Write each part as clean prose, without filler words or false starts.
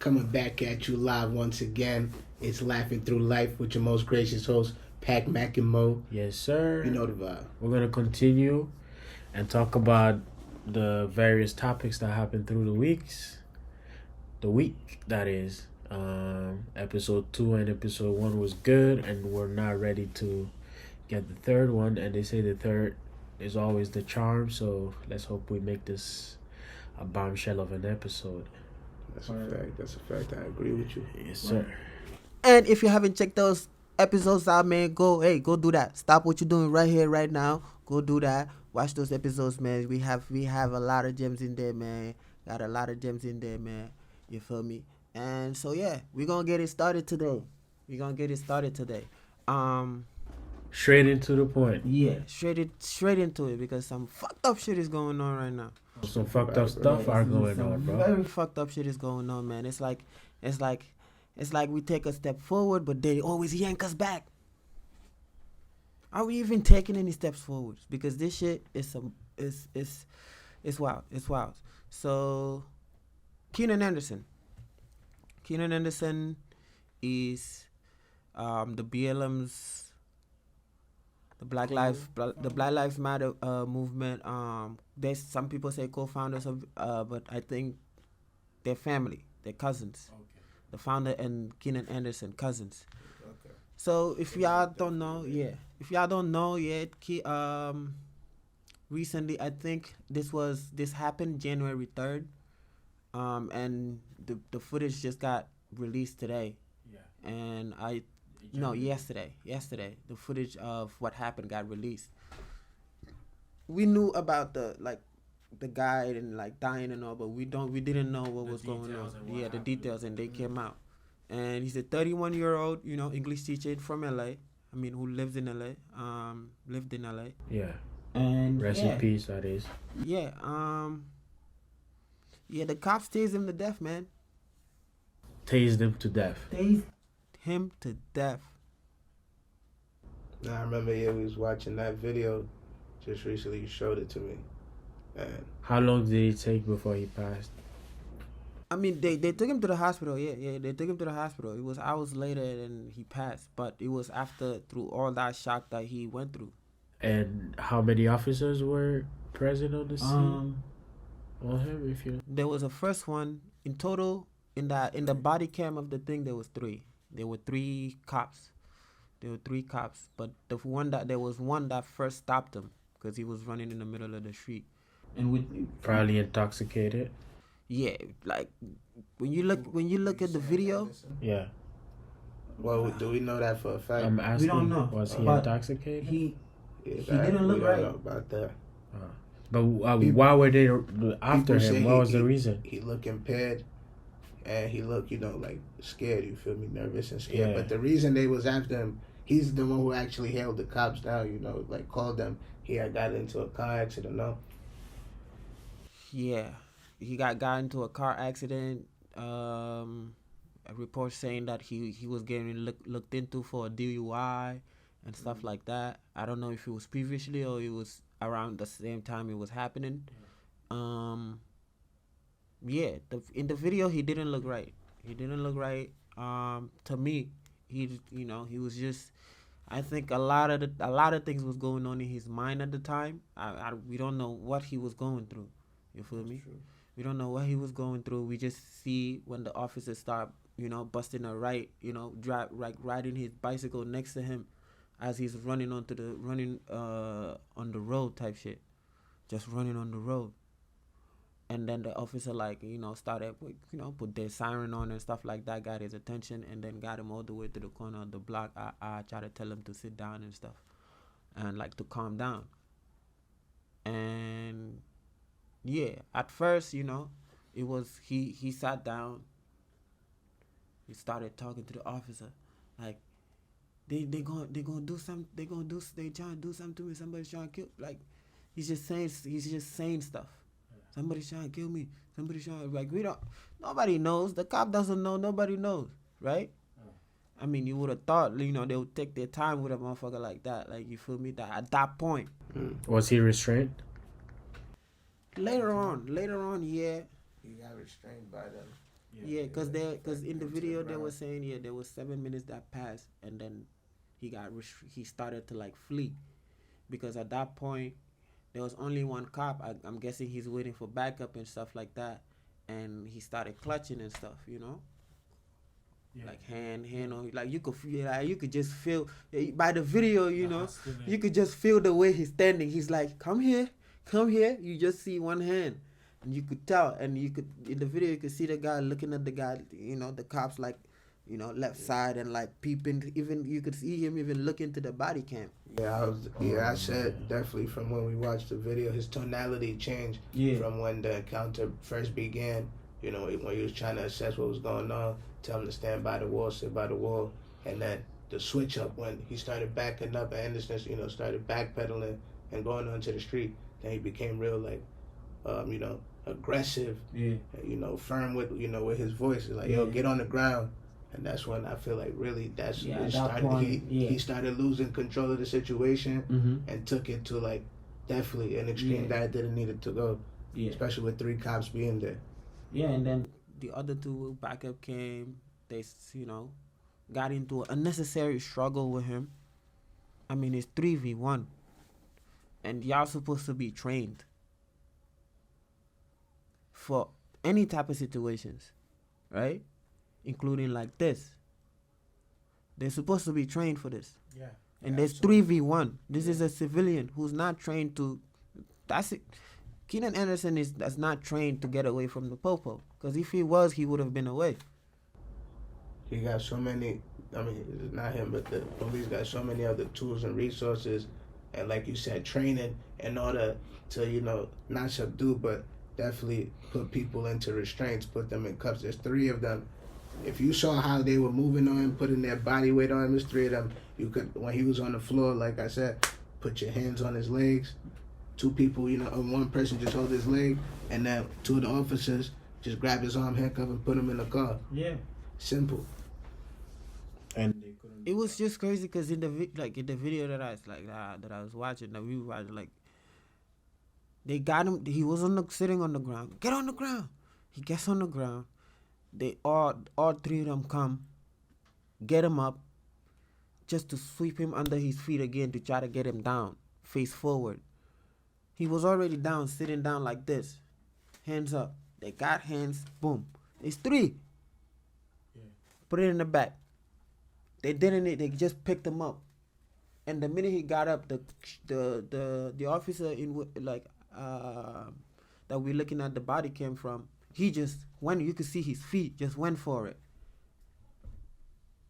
Coming back at you live once again. It's Laughin Thru Life with your most gracious host, Pac Mac and Mo. Yes, sir. You know the vibe. We're going to continue and talk about the various topics that happened through the weeks. The week, that is. Episode 2 and episode 1 was good, and we're not ready to get the third one. And they say the third is always the charm, so let's hope we make this a bombshell of an episode. That's a fact. That's a fact. I agree with you. Yes, sir. And if you haven't checked those episodes out, man, go do that. Stop what you're doing right here, right now. Go do that. Watch those episodes, man. We have a lot of gems in there, man. Got a lot of gems in there, man. You feel me? And so yeah, we're gonna get it started today. Straight into the point. Yeah, straight into it, because some fucked up shit is going on right now. Some fucked up stuff are going on, bro. Very fucked up shit is going on, man. It's like we take a step forward, but they always yank us back. Are we even taking any steps forward? Because this shit is wild. It's wild. So, Keenan Anderson is the BLM's. The Black Lives Matter movement. There's some people say co-founders of, but I think they're family, they're cousins. Okay. The founder and Keenan Anderson, cousins. Okay. So if y'all don't know yet, recently I think this happened January 3rd, and the footage just got released today. Yeah. And yesterday. The footage of what happened got released. We knew about the guy and dying and all, but we didn't know what was going on. Yeah, the details, and they came out. And he's a 31-year-old, English teacher from LA. I mean, who lives in LA. Lived in LA. Yeah. And rest in peace, that is. Yeah. The cops tased him to death, man. Tased him to death. Him to death. I remember we was watching that video just recently. You showed it to me. And how long did it take before he passed? I mean, they took him to the hospital. Yeah, they took him to the hospital. It was hours later and he passed, but it was through all that shock that he went through. And how many officers were present on the scene? On him, there was a first one in total in the body cam of the thing. There was 3. There were 3 cops. But there was one that first stopped him because he was running in the middle of the street, and probably intoxicated. Yeah, like when you look at the video. Yeah. Well, do we know that for a fact? I'm asking. We don't know. Was he intoxicated? He didn't look right. We don't know about that. But why were they after him? What was the reason? He looked impaired. And he looked, scared, you feel me, nervous and scared. Yeah. But the reason they was after him, he's the one who actually held the cops down, called them. He had got into a car accident, no? Yeah, he got into a car accident. A report saying that he was getting looked into for a DUI and stuff like that. I don't know if it was previously or it was around the same time it was happening. Yeah, in the video he didn't look right. To me, he was just. I think a lot of things was going on in his mind at the time. We don't know what he was going through. You feel me? True. We don't know what he was going through. We just see when the officers start, busting a right, riding his bicycle next to him, as he's running on the road type shit, just running on the road. And then the officer, started, put their siren on and stuff like that, got his attention, and then got him all the way to the corner of the block. I tried to tell him to sit down and stuff, and, to calm down. And, yeah, at first, it was, he sat down. He started talking to the officer, they gonna do something, they trying to do something to me, somebody's trying to kill, he's just saying stuff. Somebody's trying to kill me. Somebody's trying to, nobody knows. The cop doesn't know. Nobody knows, right? I mean, you would have thought, they would take their time with a motherfucker like that. You feel me? That at that point. Was he restrained? Later on, yeah. He got restrained by them. Yeah, because in the video they were saying there was 7 minutes that passed, and then he started to like flee, because at that point there was only one cop. I'm guessing he's waiting for backup and stuff like that, and he started clutching and stuff, like hand on, like you could just feel by the video, you could just feel the way he's standing. He's like, come here. You just see one hand, and you could tell, and you could in the video you could see the guy looking at the guy, the cops like, left side, and like peeping. Even you could see him even look into the body cam. I said definitely from when we watched the video, his tonality changed from when the encounter first began. When he was trying to assess what was going on, tell him to stand by the wall, sit by the wall, and then the switch up when he started backing up, and Anderson, started backpedaling and going onto the street. Then he became real aggressive, firm with his voice. It's like, yo, get on the ground. And that's when I feel like really he started losing control of the situation and took it to like definitely an extreme that didn't need it to go, especially with 3 cops being there. Yeah, and then the other 2 backup came. They, got into an unnecessary struggle with him. I mean, it's 3v1. And y'all supposed to be trained for any type of situations, right? Including like this. They're supposed to be trained for this. Yeah. And there's 3v1. This is a civilian who's not trained to... That's it. Keenan Anderson that's not trained to get away from the popo. Because if he was, he would have been away. He got so many... I mean, it's not him, but the police got so many other tools and resources. And like you said, training in order to, not subdue, but definitely put people into restraints, put them in cuffs. There's 3 of them. If you saw how they were moving on him, putting their body weight on him, there's 3 of them. You could, when he was on the floor, like I said, put your hands on his legs. 2 people, one person just hold his leg, and then 2 of the officers just grab his arm, handcuff, and put him in the car. Yeah. Simple. And they couldn't. It was just crazy because in the video that I was watching, that we watched, like, they got him. He was sitting on the ground. Get on the ground. He gets on the ground. They all 3 of them come, get him up, just to sweep him under his feet again to try to get him down, face forward. He was already down, sitting down like this, hands up. They got hands, boom. It's 3. Yeah. Put it in the back. They didn't. They just picked him up, and the minute he got up, the officer that we're looking at the body cam from, he just went. You could see his feet just went for it.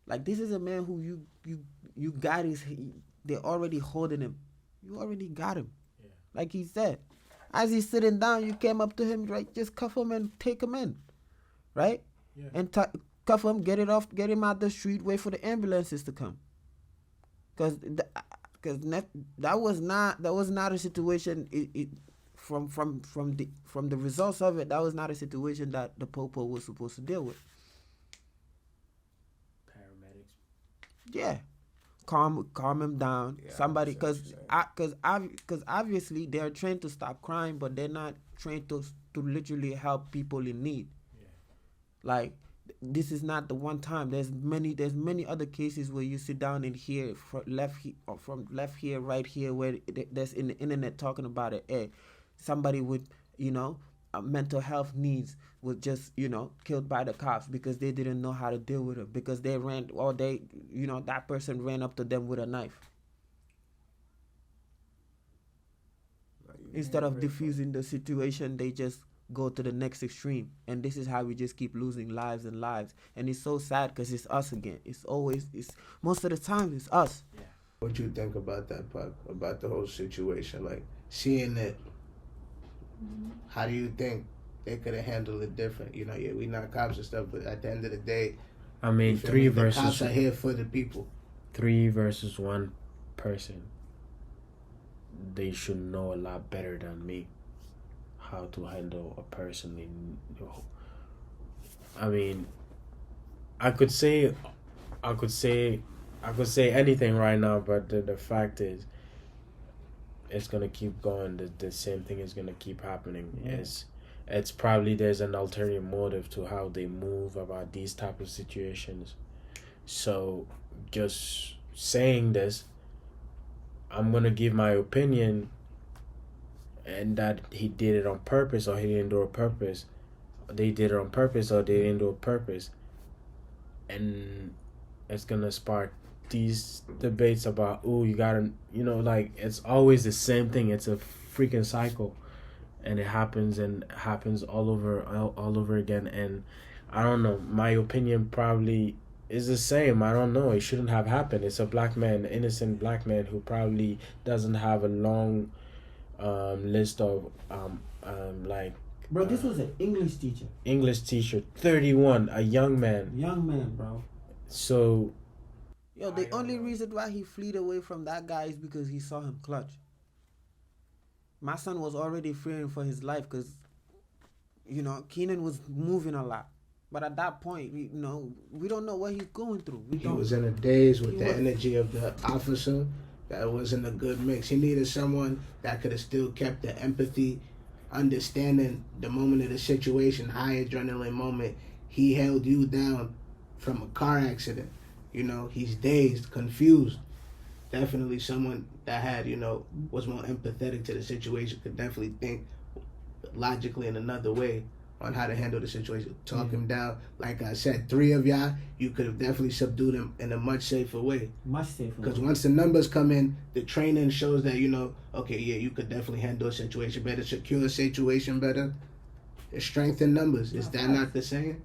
Like, this is a man who you got they're already holding him. You already got him. Yeah. Like he said, as he's sitting down, you came up to him, right? Just cuff him and take him in, right? Yeah. And cuff him, get him out the street, wait for the ambulances to come. Cause that was not a situation. From the results of it, that was not a situation that the popo was supposed to deal with. Paramedics. Yeah, calm him down. Yeah, Somebody, because obviously they're trained to stop crime, but they're not trained to literally help people in need. Yeah. Like, this is not the one time. There's many other cases where you sit down and hear from left here, right here, where there's in the internet talking about it. Hey, somebody with mental health needs was just killed by the cops because they didn't know how to deal with it, because they ran, or that person ran up to them with a knife. Instead of diffusing the situation, they just go to the next extreme, and this is how we just keep losing lives and lives. And it's so sad because it's us again. It's most of the time it's us. Yeah. What you think about that, Puck? About the whole situation, like seeing it? How do you think they could have handled it different? We not cops and stuff, but at the end of the day, I mean, 3 versus... The cops are here for the people. 3 versus 1 person. They should know a lot better than me how to handle a person. I mean, I could say anything right now, but the fact is, it's gonna keep going. The same thing is gonna keep happening. Yeah. it's probably there's an ulterior motive to how they move about these type of situations. So just saying this, I'm gonna give my opinion, and that he did it on purpose or he didn't do it on purpose. They did it on purpose or they didn't do it on purpose. And it's gonna spark these debates about, oh, you gotta, like, it's always the same thing. It's a freaking cycle, and it happens all over again. And I don't know, my opinion probably is the same. I don't know, it shouldn't have happened. It's a black man, innocent black man, who probably doesn't have a long list of like, bro, this was an English teacher, 31, a young man, bro. So yo, the only reason why he fled away from that guy is because he saw him clutch. My son was already fearing for his life because, Keenan was moving a lot. But at that point, we don't know what he's going through. He was in a daze with the energy of the officer. That wasn't a good mix. He needed someone that could have still kept the empathy, understanding the moment of the situation, high adrenaline moment. He held you down from a car accident. He's dazed, confused. Definitely someone that had, was more empathetic to the situation, could definitely think logically in another way on how to handle the situation. Talk him down. Like I said, 3 of y'all, you could have definitely subdued him in a much safer way. Because once the numbers come in, the training shows that, okay, yeah, you could definitely handle a situation better, secure a situation better. It's strength in numbers. Is that not the saying?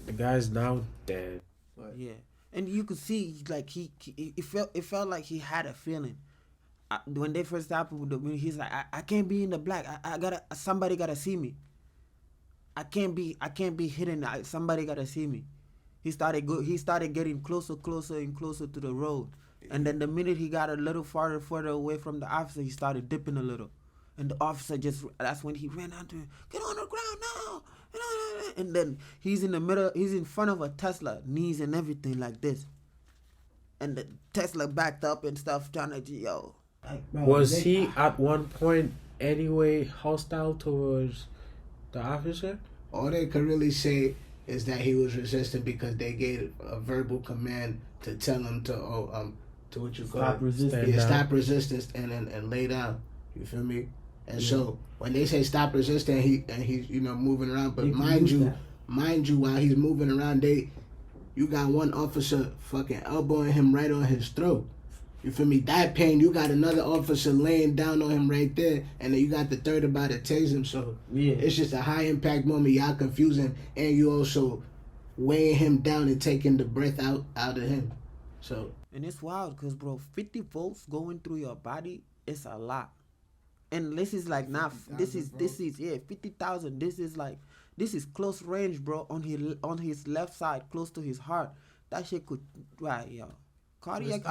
The guy's now dead. Yeah. And you could see, like, it felt like he had a feeling. When they first happened, he's like, I can't be in the black. Somebody gotta see me. I can't be hidden. Somebody gotta see me. He started getting closer and closer to the road. And then the minute he got a little further away from the officer, he started dipping a little. And the officer that's when he ran out to him, get on the ground now. And then he's in front of a Tesla, knees and everything like this. And the Tesla backed up and stuff, trying to, Was he at one point anyway hostile towards the officer? All they could really say is that he was resistant because they gave a verbal command to tell him to what you call stop resistance and lay down. You feel me? And so when they say stop resisting, he's moving around. But mind you, while he's moving around, you got one officer fucking elbowing him right on his throat. You feel me? That pain, you got another officer laying down on him right there, and then you got the third about to tase him. So it's just a high impact moment. Y'all confusing, and you also weighing him down and taking the breath out of him. So and it's wild because, bro, 50 volts going through your body, it's a lot. And this is like this is 50,000. This is close range, bro. On his left side, close to his heart. That shit could cardiac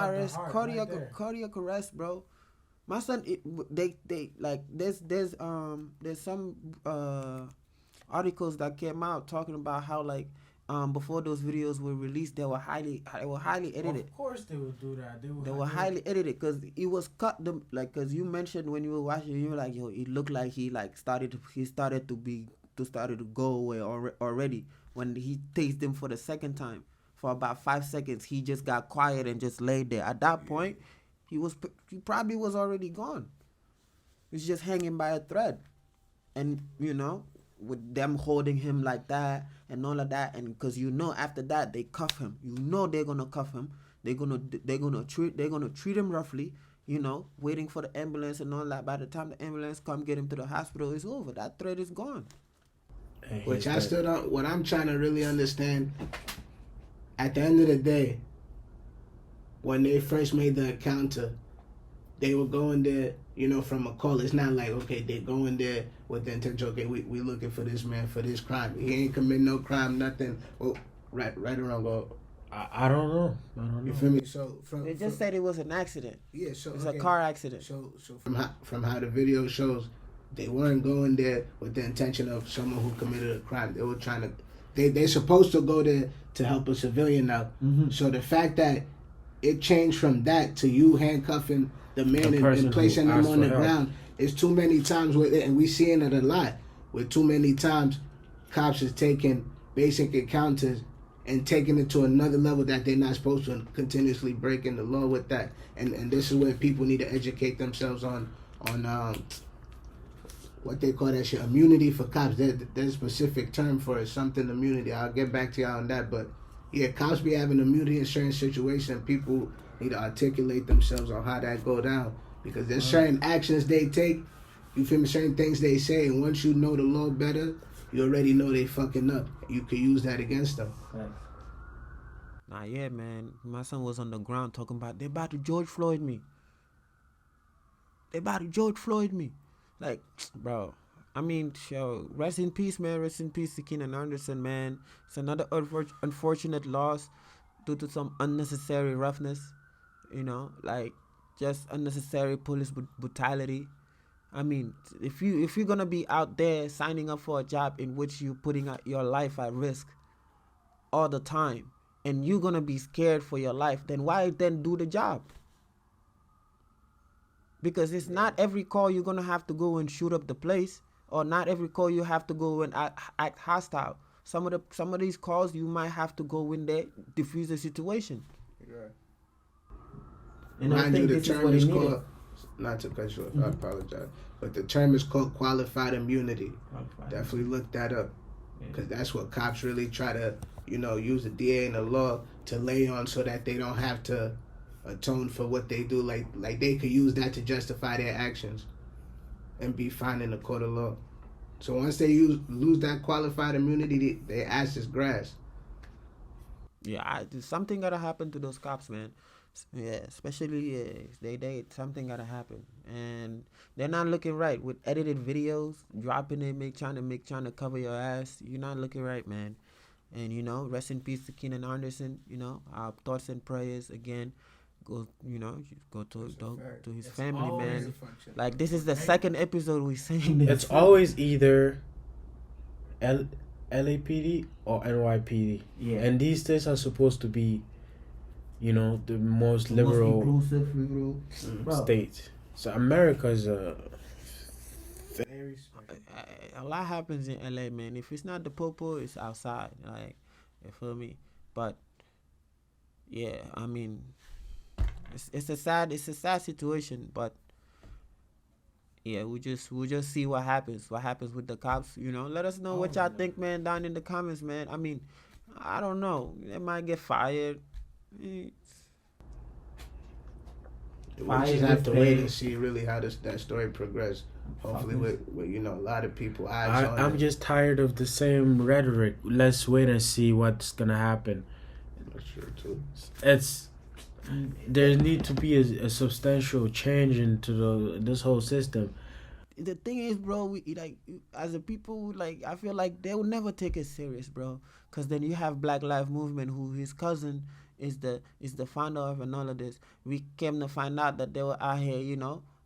arrest, bro. My son, there's some articles that came out talking about how before those videos were released, they were highly edited. Of course they would do that. They were highly edited because it was cut. Because you mentioned when you were watching, you were like, yo, it looked like he started to go away already when he tased him for the second time. For about 5 seconds, he just got quiet and just laid there. At that point, he probably was already gone. He was just hanging by a thread, and with them holding him like that and all of that, and because after that they cuff him. They're gonna cuff him. They're gonna treat him roughly. Waiting for the ambulance and all that. By the time the ambulance come get him to the hospital, it's over. That thread is gone. Which I still don't. What I'm trying to really understand. At the end of the day, when they first made the encounter, they were going there, from a call. It's not like, okay, they're going there with the intention, okay, we looking for this man for this crime. He ain't commit no crime, nothing. Well, right or wrong, go. I don't know. You feel me? So they just said it was an accident. Yeah, so it's a car accident. So from how the video shows, they weren't going there with the intention of someone who committed a crime. They were trying to. They're supposed to go there to help a civilian now. Mm-hmm. So the fact that it changed from that to you handcuffing the man and placing him on the ground is too many times with it, and we seeing it a lot. with too many times cops is taking basic encounters and taking it to another level that they're not supposed to, and continuously breaking the law with that. And this is where people need to educate themselves on what they call that shit, immunity for cops. There's a specific term for it, something immunity. I'll get back to y'all on that. But yeah, cops be having immunity in certain situations. People need to articulate themselves on how that go down, because there's certain actions they take, you feel me, certain things they say, and once you know the law better, you already know they fucking up. You could use that against them. Nah, yeah, man. My son was on the ground talking about, they about to George Floyd me. They about to George Floyd me. Like, bro, I mean, yo, rest in peace, man. Rest in peace to Keenan Anderson, man. It's another unfortunate loss due to some unnecessary roughness, you know, like just unnecessary police brutality. I mean, if you're gonna be out there signing up for a job in which you're putting your life at risk all the time, and you're gonna be scared for your life, then why then do the job? Because it's not every call you're gonna have to go and shoot up the place, or not every call you have to go and act hostile. Some of these calls you might have to go in there, diffuse the situation. Right. And mind you, the term is called, not to cut you off, I apologize, but the term is called qualified immunity. Definitely look that up, because that's what cops really try to, use the DA and the law to lay on, so that they don't have to atone for what they do. Like they could use that to justify their actions and be fine in the court of law. So once they lose that qualified immunity, their ass is grass. Yeah, something gotta happen to those cops, man. Yeah, especially they something gotta happen, and they're not looking right with edited videos, dropping it, trying to cover your ass. You're not looking right, man. And rest in peace to Keenan Anderson. Our thoughts and prayers again go to his family, man. Like, this is the second episode we're saying this. It's always either LAPD or NYPD. Yeah. And these states are supposed to be, the most liberal, most inclusive, states. So America is a very a lot happens in LA, man. If it's not the popo, it's outside. Like, you feel me? But yeah, I mean, it's a sad situation, but yeah, we'll just see what happens with the cops. Let us know what y'all think, man, down in the comments, man. I mean, I don't know, they might get fired. We just have to wait and see really how that story progresses. Hopefully with a lot of people eyes on it. I'm just tired of the same rhetoric. Let's wait and see what's gonna happen. That's true too. There need to be a substantial change into this whole system. The thing is, bro, we as a people, I feel like they will never take it serious, bro. Cause then you have Black Lives Movement, who his cousin is the founder of, and all of this. We came to find out that they were out here,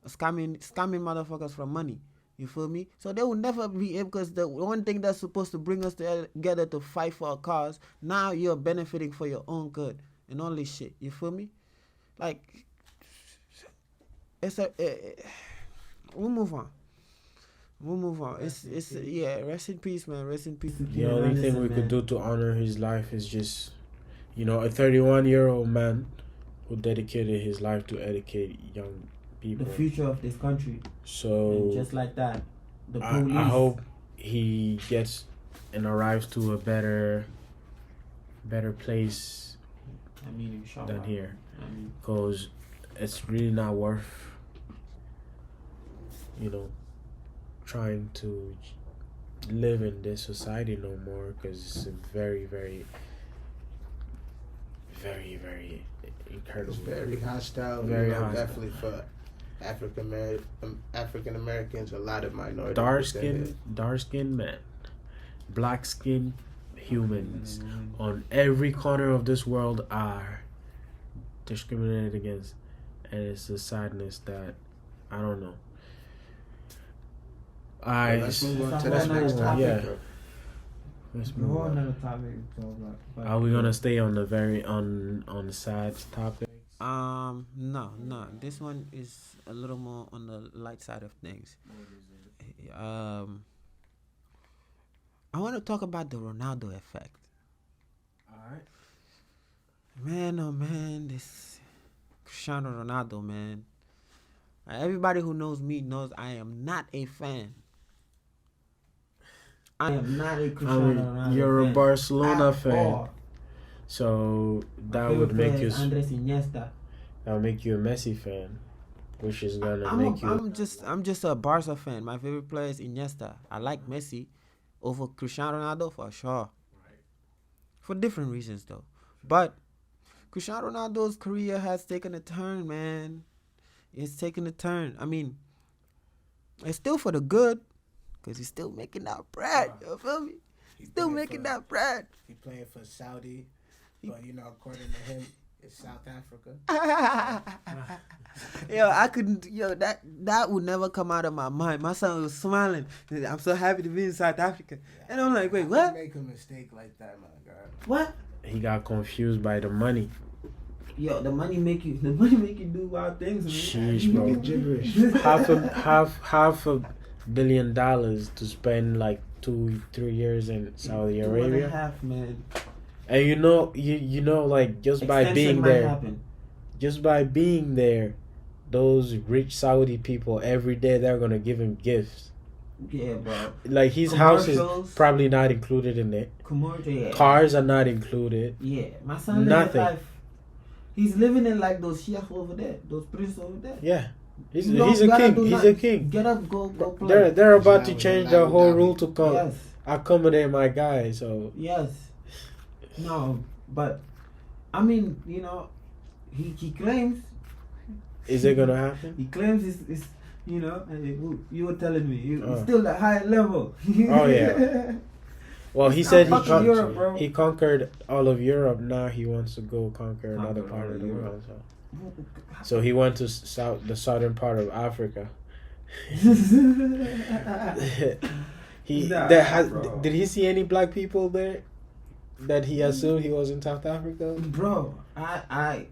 scamming motherfuckers for money. You feel me? So they will never be able, because the one thing that's supposed to bring us together to fight for a cause, now you're benefiting for your own good and all this shit. You feel me? Like, we'll move on. Rest in peace, man. Rest in peace. The only thing we could do to honor his life is just, a 31-year-old man who dedicated his life to educate young people. The future of this country. So, and just like that, the police. I hope he gets and arrives to a better place than here. Because it's really not worth, trying to live in this society no more, because it's very, very, very, very incredible. It's very hostile. Very hostile. Definitely for African Americans, a lot of minorities. Dark skin man, black skin humans on every corner of this world are discriminated against, and it's a sadness that I don't know. Let's move on to this next topic. Yeah. Let's move on. Another topic. Are we gonna stay on the sad topic? No. This one is a little more on the light side of things. I want to talk about the Ronaldo effect. All right. Man, oh man, this Cristiano Ronaldo, man. Everybody who knows me knows I am not a fan. I am not a Cristiano Ronaldo You're a fan Barcelona at fan, all. so My that favorite would make player you is Andres Iniesta. that would make you a Messi fan, which is gonna make you. I'm just a Barca fan. My favorite player is Iniesta. I like Messi over Cristiano Ronaldo for sure. For different reasons though. But Cristiano Ronaldo's career has taken a turn, man. It's taken a turn. I mean, it's still for the good, because he's still making that bread. You feel me? He's still making that bread. He playing for Saudi, but according to him, it's South Africa. That would never come out of my mind. My son was smiling. I'm so happy to be in South Africa. Yeah. And I'm like, wait, what? Make a mistake like that, my God. What? He got confused by the money. Yo, the money make you do wild things, man. Sheesh, bro. Gibberish. half a $1 billion to spend like 2-3 years in Saudi Arabia. 2.5, man. And you know, like just by being there, those rich Saudi people every day they're gonna give him gifts. Yeah, bro. Like his house is probably not included in it. Yeah. Cars are not included. Yeah, my son Nothing. live life. He's living in like those sheikhs over there, those princes over there. Yeah, he's You a gotta king. do He's a nothing. king. Get up, go play. They're about to Now change we're the whole Abu rule Dhabi. to come Yes, accommodate my guy. So yes. No, but I mean, he claims. is it gonna happen? He claims it's you were telling me he's still at high level. Oh, yeah. Well, he said Europe, bro. he conquered all of Europe. Now he wants to go conquer another Conquer part all of of the Europe. world. So he went to the southern part of Africa. Bro. Did he see any black people there that he assumed he was in South Africa? Bro, I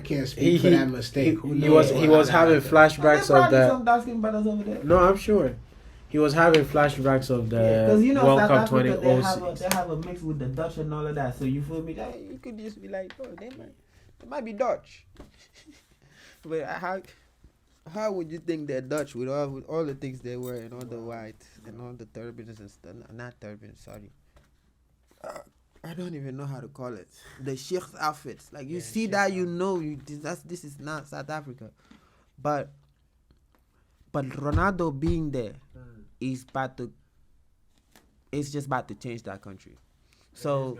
can't speak for that mistake. He was having flashbacks of some the. dark-skinned brothers over there. No, I'm sure. He was having flashbacks of the World South Cup Africa, 2006. they have a mix with the Dutch and all of that. So you feel me? You could just be like, oh, they might be Dutch. But how would you think they're Dutch with all the things they wear and all the white and all the turbans and stuff? Not turbans, sorry. I don't even know how to call it. The sheikh's outfits. Like you see that, this is not South Africa. But Ronaldo being there is just about to change that country. So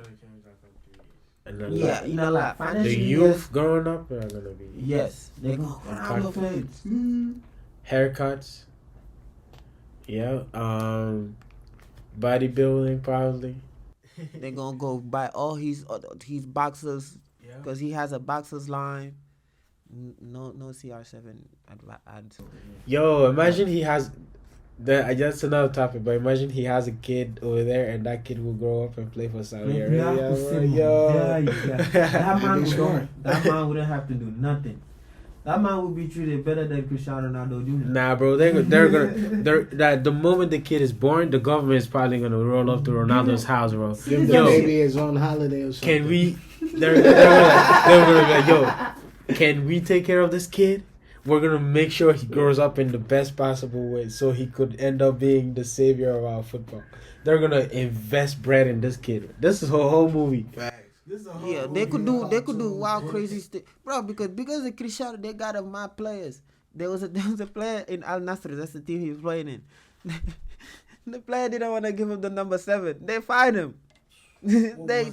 And then Yeah, like the financially, youth growing up are gonna be yes, they go Ronaldo fans. haircuts. Yeah, bodybuilding probably. they're gonna go buy all his boxers because he has a boxers line. No CR7 ads. Yo, imagine he has. That's another topic, but imagine he has a kid over there, and that kid will grow up and play for Saudi Arabia. Bro. Yo, That man wouldn't have to do nothing. That man would be treated better than Cristiano Ronaldo Jr. Nah, bro, they're that the moment the kid is born, the government is probably gonna roll up to Ronaldo's house, bro. Give the baby his own holiday or something. Can we? They're gonna be like, yo, can we take care of this kid? We're gonna make sure he grows up in the best possible way, so he could end up being the savior of our football. They're gonna invest bread in this kid. This is a whole movie. Yeah, they could do wild crazy stuff, bro. Because of Cristiano, they got my players. There was a player in Al Nassr. That's the team he was playing in. The player didn't want to give him the number 7. They fired him. They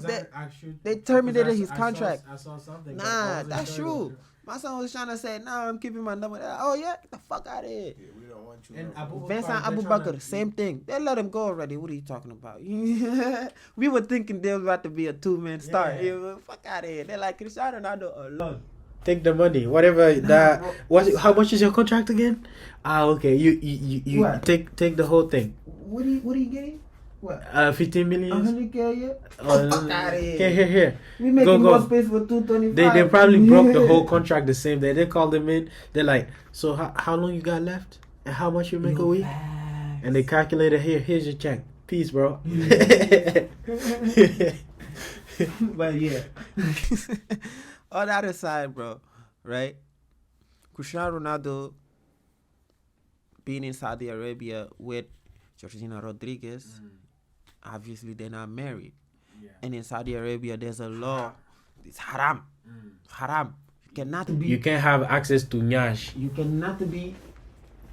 terminated his contract. I saw something. Nah, that's true. My son was trying to say, "Nah, I'm keeping my number." Oh yeah, get the fuck out of here. Yeah, we don't want you. And Vincent Abu Bakr, same thing. They let him go already. What are you talking about? We were thinking they was about to be a 2-man star. Yeah. Fuck out of here. They're like Cristiano Ronaldo alone. Take the money, whatever that. How much is your contract again? Okay, you take the whole thing. What are you getting? What? 15 million. 100K a year? Fuck out of here. Here. We making Go. more space for 225. They probably broke the whole contract the same day. They called him in. They're like, so how long you got left? And how much you make a week? And they calculated, here's your check. Peace, bro. But yeah. On the other side, bro, right? Cristiano Ronaldo being in Saudi Arabia with Georgina Rodriguez, obviously they're not married. Yeah. And in Saudi Arabia, there's a law. It's haram. Haram. You can't have access to nyash You cannot be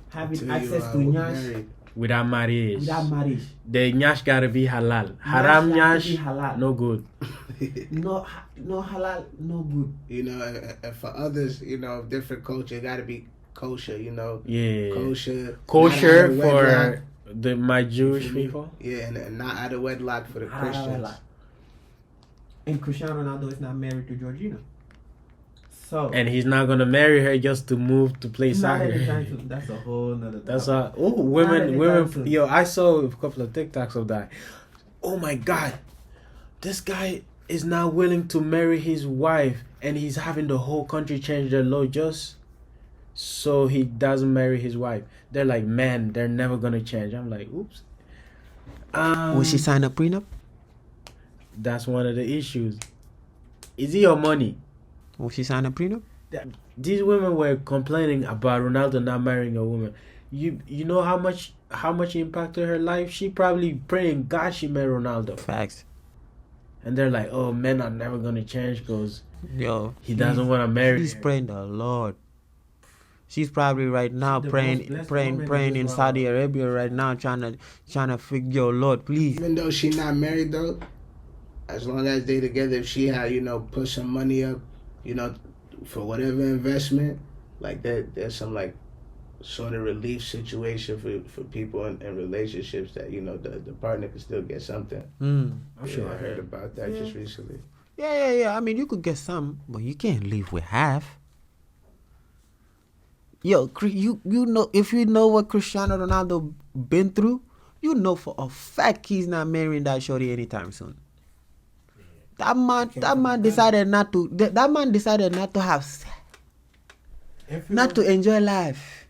having Until access you to nyash married. without marriage. without marriage. The nyash gotta be halal. Haram has to nyash, be halal. no good. No halal, no good. You know, and for others, you know, of different culture, it got to be kosher. You know, Yeah. kosher Kosher not out of wedlock. for my Jewish You feel me? people. Yeah, and not out of wedlock for the Christians. And Cristiano Ronaldo is not married to Georgina. So And he's not gonna marry her just to move to play not soccer. anytime soon. That's a whole nother That's topic. women. Yo, I saw a couple of TikToks of that. Oh my God, this guy is not willing to marry his wife, and he's having the whole country change their law just so he doesn't marry his wife. They're like, man, they're never gonna change. I'm like, oops. Will she sign a prenup? That's one of the issues. Is it your money? Will she sign a prenup? These women were complaining about Ronaldo not marrying a woman. You know how much it impacted her life? She probably praying God she met Ronaldo. Facts. And they're like, oh, men are never gonna change because Yo, he doesn't want to marry she's her. praying the Lord. She's probably right now She's the praying, most blessed praying, woman in praying in this Saudi world. Arabia right now, trying to figure, Lord, please. Even though she not married though, as long as they together, if she had, you know, put some money up, you know, for whatever investment, like that, there's some like sort of relief situation for people in relationships that, you know, the partner can still get something. Mm. I'm sure I heard about that just recently. Yeah. I mean, you could get some, but you can't live with half. Yo, you know, if you know what Cristiano Ronaldo been through, you know for a fact he's not marrying that shorty anytime soon. That man decided not to. That man decided not to have, not to enjoy life.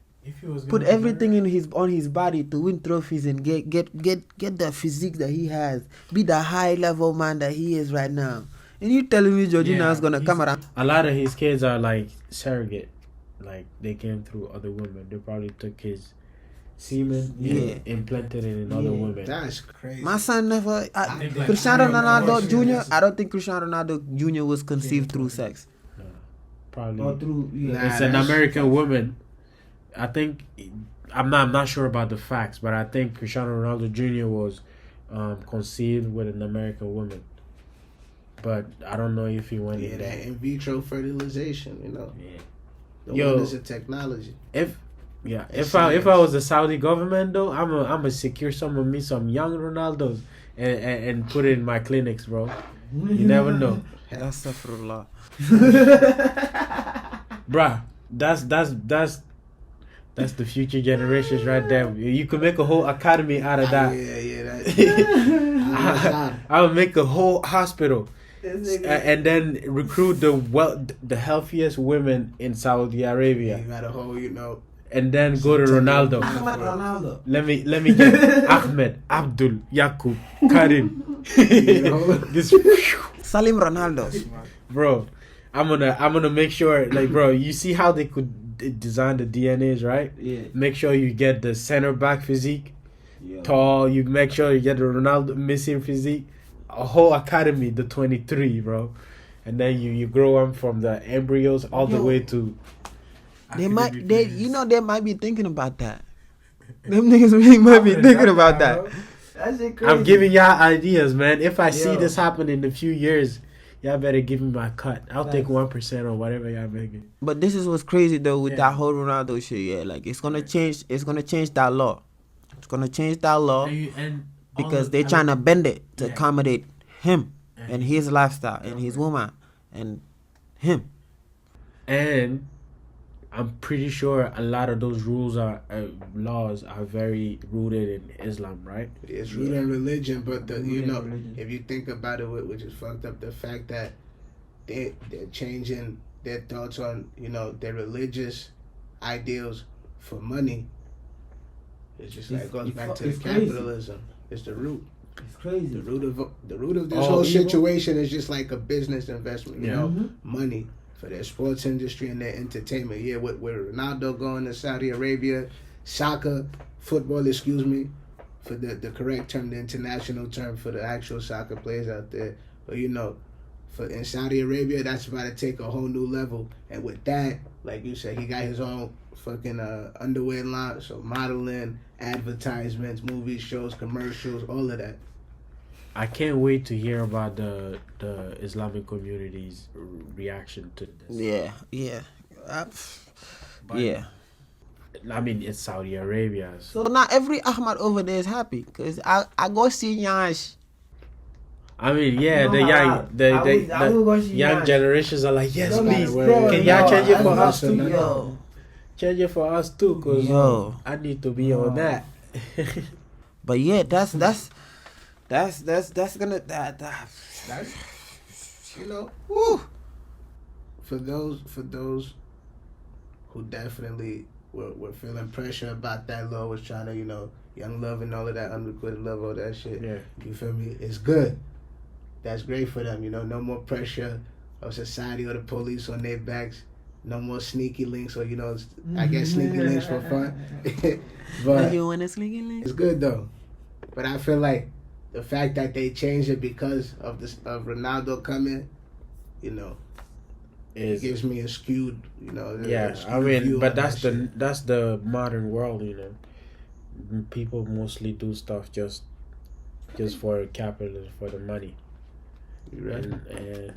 Put everything on his body to win trophies and get the physique that he has. Be the high level man that he is right now. And you telling me Georgina is gonna come around? A lot of his kids are like surrogate. Like they came through other women. They probably took his semen and implanted it in other women. That's crazy. My son never. think like Cristiano I don't know Ronaldo what Jr. shit I don't think Cristiano Ronaldo Jr. was conceived through sex. Probably. Or through It's an American woman. I think I'm not sure about the facts, but I think Cristiano Ronaldo Jr. was conceived with an American woman. But I don't know if he went in that there. in vitro fertilization, you know. Yeah. The Yo. wonders of technology. If I was the Saudi government though, I'm a secure some young Ronaldos and put it in my clinics, bro. You never know. That's astaghfirullah. Bruh, that's the future generations right there. You could make a whole academy out of that. Yeah. I would make a whole hospital and then recruit the healthiest women in Saudi Arabia. You got a whole, you know. And then go to Ronaldo. Ronaldo. Let me get Ahmed, Abdul, Yakub, Karim. This Salim Ronaldo. bro, I'm gonna make sure, like, bro, you see how they could design the DNAs, right? Yeah. Make sure you get the center back physique, Yeah. tall. You make sure you get the Ronaldo missing physique. A whole academy, the 23, bro, and then you grow them from the embryos all the way to. They might be thinking about that. Them niggas really might be thinking about that. That shit crazy. I'm giving y'all ideas, man. If I see Yo. this happen in a few years, y'all better give me my cut. I'll take Facts. 1% or whatever y'all making. But this is what's crazy though with Yeah. that whole Ronaldo shit. Yeah, like it's gonna change. It's gonna change that law. It's gonna change that law because they're trying to bend it to accommodate him and his lifestyle and his woman and him. And I'm pretty sure a lot of those laws are very rooted in Islam, right? It's rooted in religion, but Rooted in religion. if you think about it, which is fucked up, the fact that they're changing their thoughts on, you know, their religious ideals for money. It's just like it goes back to it's the crazy. capitalism. It's the root. It's crazy. The root of this whole situation is just like a business investment. You know, money for their sports industry and their entertainment. Yeah, with Ronaldo going to Saudi Arabia, football, excuse me, for the correct term, the international term for the actual soccer players out there. But you know, in Saudi Arabia, that's about to take a whole new level. And with that, like you said, he got his own fucking underwear line, so modeling, advertisements, movies, shows, commercials, all of that. I can't wait to hear about the Islamic community's reaction to this. Yeah. But, I mean, it's Saudi Arabia. So not every Ahmad over there is happy, cause I go see Yash. I mean, yeah, the young generations are like, yes, please, can y'all change it for us too? Yo. Change it for us too, cause I need to be on that. But yeah, that's gonna That's, you know, woo. For those who definitely were feeling pressure about that law, was trying to, you know, young love and all of that, unrequited love, all that shit. Yeah. You feel me? It's good. That's great for them, you know. No more pressure of society or the police on their backs. No more sneaky links, or, you know, I guess sneaky links for fun. But you want a sneaky link? it's good though. But I feel like the fact that they changed it because of Ronaldo coming, you know, it gives me a skewed, you know. Yeah, I mean, but that's the modern world, you know. People mostly do stuff just for capital, for the money. Right. And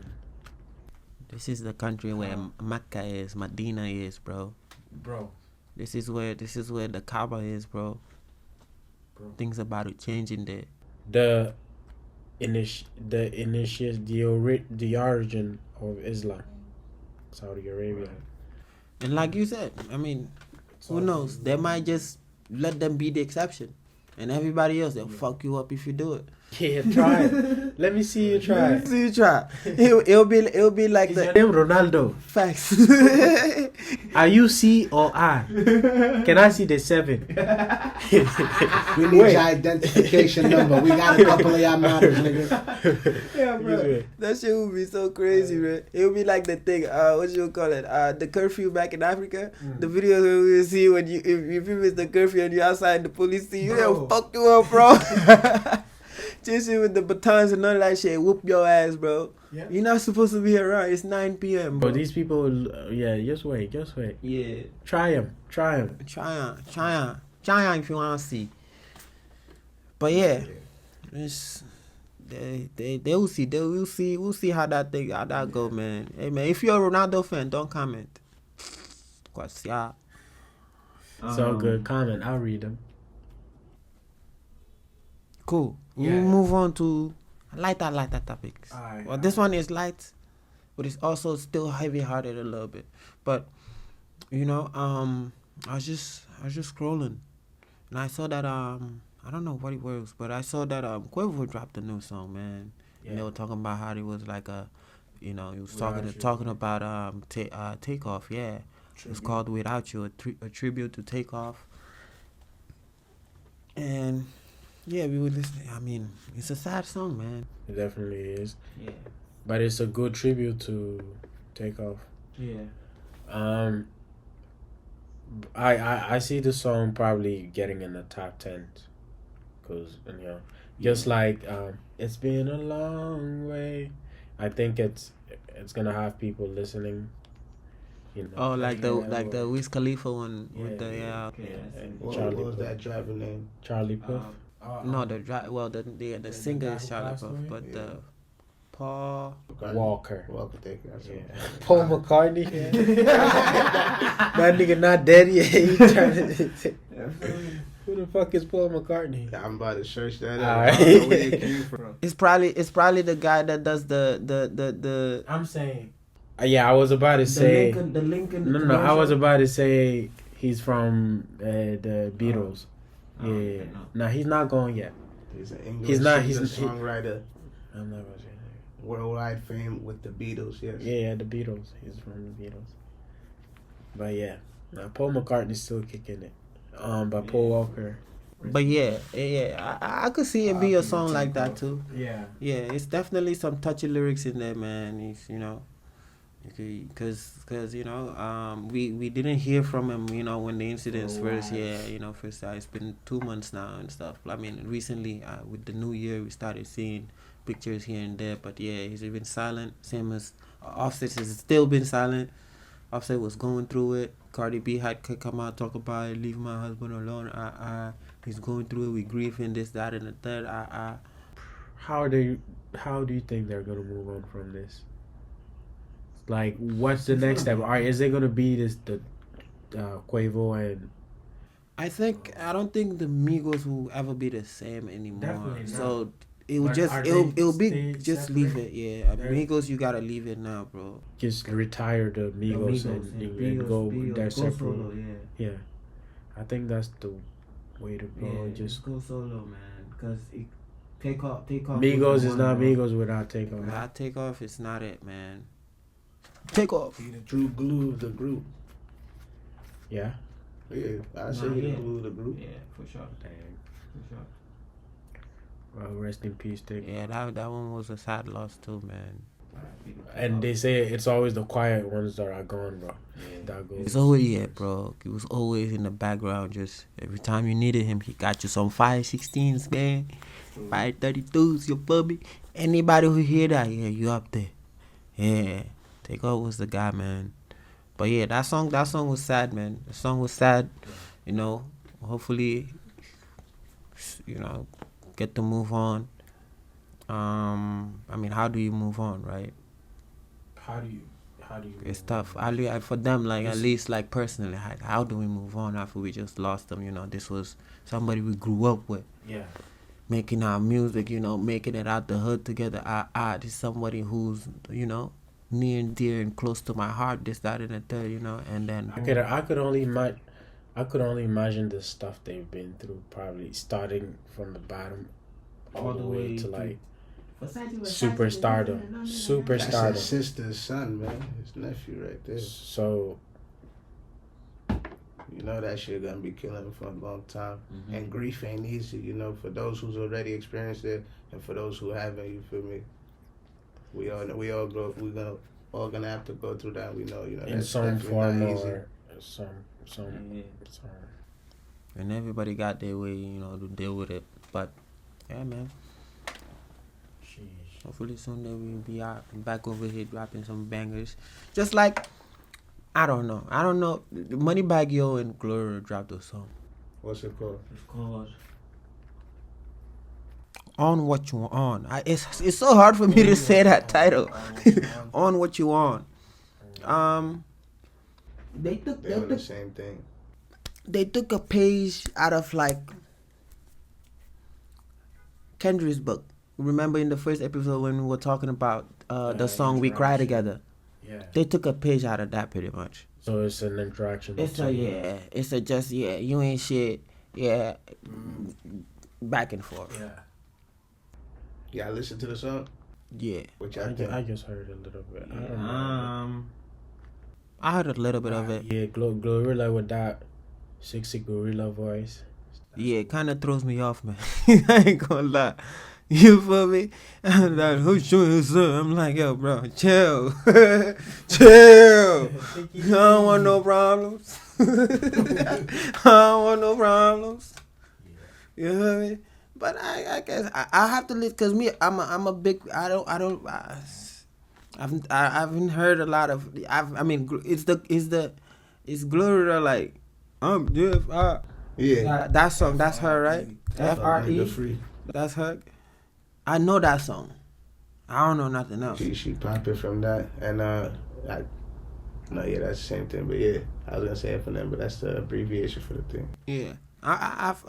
this is the country where Mecca is, Medina is, bro. This is where the Kaaba is, bro. Things about it changing there. The origin of Islam, Saudi Arabia. And like you said, I mean, who knows? They might just let them be the exception, and everybody else, they'll fuck you up if you do it. Yeah, try it. Let me see you try. Let me see you try. It'll be like Is your name Ronaldo? Facts. Are you C or I? Can I see the 7? We need your identification number. We got a couple of y'all matters, nigga. Yeah, bro. That shit would be so crazy, man. It would be like the thing, what you call it? The curfew back in Africa. The videos we will see when if you miss the curfew and you're outside, the police see you, they'll fuck you up, bro. Just with the batons and all that shit, whoop your ass, bro. Yeah. You're not supposed to be around. It's 9 p.m, bro. But these people, just wait. Yeah. Try him. Try on if you want to see. But yeah, it's, they will see. We'll see how that go, man. Hey, man, if you're a Ronaldo fan, don't comment. Cause yeah. It's all good. Comment. I'll read them. Cool. Yeah. We move on to lighter topics. Well, this one is light, but it's also still heavy-hearted a little bit. But you know, I was just scrolling, and I saw that I don't know what it was, but I saw that Quavo dropped a new song, man. Yeah. And they were talking about how it was like he was talking about Takeoff. Yeah, it's called Without You, a tribute to Takeoff. And yeah, we were listening. I mean, it's a sad song, man. It definitely is. Yeah. But it's a good tribute to Takeoff. Yeah. I see the song probably getting in the top 10, cause just like it's been a long way. I think it's gonna have people listening. You know. Oh, like the Wiz Khalifa one with the What was that driver name? Charlie Puth. No, the singer is Charlie Puth, but the Paul Walker. Yeah. Paul McCartney. That nigga not dead yet. He trying to who the fuck is Paul McCartney? I'm about to search that All out. right. I don't know where it came from. It's probably the guy that does the. I'm saying. Yeah, I was about to say. The Lincoln. No. I was about to say he's from the Beatles. Yeah. No, he's not going yet. He's an English He's not. songwriter. I'm not gonna say that. Worldwide fame with the Beatles. Yes. Yeah, the Beatles. He's from the Beatles. But yeah, Paul McCartney's still kicking it. But Paul Walker, But yeah, I could see it be a song like that too. Yeah. Yeah, it's definitely some touchy lyrics in there, man. He's, because we didn't hear from him, when the incidents first, first started. It's been 2 months now and stuff. I mean, recently with the new year, we started seeing pictures here and there. But yeah, he's been silent. Same as Offset has still been silent. Offset was going through it. Cardi B had to come out, talk about it, leave my husband alone. He's going through it. We grieving this, that, and the third. How do you think they're gonna move on from this? Like, what's the next step? Is it gonna be the Quavo and? I don't think the Migos will ever be the same anymore. Definitely not. So it'll be just separate? leave it. Yeah, Migos, you gotta leave it now, bro. Just retire the Migos and go their separate. Solo, yeah, I think that's the way to go. Yeah, just go solo, man. Because take off. Migos is not Migos without Takeoff. Without Takeoff, it's not it, man. Takeoff. He the true glue of the group. Yeah. Yeah, I say he the glue of the group. Yeah, for sure. Dang. For sure. Well, rest in peace, Takeoff. Yeah, that one was a sad loss too, man. And they say it's always the quiet ones that are gone, bro. That goes. It's always bro. He was always in the background. Just every time you needed him, he got you some 516s, man. 532s, you feel me? Anybody who hear that, yeah, you up there. Yeah, Takeoff was the guy, man. But yeah, that song was sad, man. The song was sad. Hopefully, get to move on. I mean, how do you move on, right? How do you? It's tough. For them, like, at least, like, personally, how do we move on after we just lost them? This was somebody we grew up with. Yeah. Making our music, making it out the hood together. This is somebody who's, near and dear and close to my heart. This, that, and the third, and then I could only imagine the stuff they've been through. Probably starting from the bottom, all the way to like superstardom. That's his sister's son, man. His nephew right there. So that shit gonna be killing him for a long time. Mm-hmm. And grief ain't easy, for those who's already experienced it and for those who haven't, you feel me? We're all gonna have to go through that. We know, in that's some form not or some. And everybody got their way, to deal with it. But yeah, man. Sheesh. Hopefully soon they will be back over here dropping some bangers. Just like, I don't know. Moneybagg Yo and Gloria dropped a song. What's it called? It's called On What You On. It's so hard for me to say that title. On What You On. They took the same thing. They took a page out of like Kendrick's book. Remember in the first episode when we were talking about the song We Cry Together? Yeah. They took a page out of that pretty much. So it's an interaction. It's a just you ain't shit, back and forth. Yeah. Yeah, I listened to the song. Yeah. Which I just heard a little bit. I don't know. I heard a little bit of it. Yeah, Gorilla with that sexy gorilla voice. Yeah, it kind of throws me off, man. I ain't gonna lie. You feel me? I'm like, who's shooting his son? I'm like, yo, bro, chill. Chill. I don't want no problems. I don't want no problems. You feel me? But I guess I have to listen, cause I'm a big. I haven't heard a lot of. It's Gloria like I'm Jeff. Yeah. That song. That's her, right? FRE. That's her. I know that song. I don't know nothing else. She popping from that, and that's the same thing. But yeah, I was gonna say F&M, but that's the abbreviation for the thing. Yeah, I've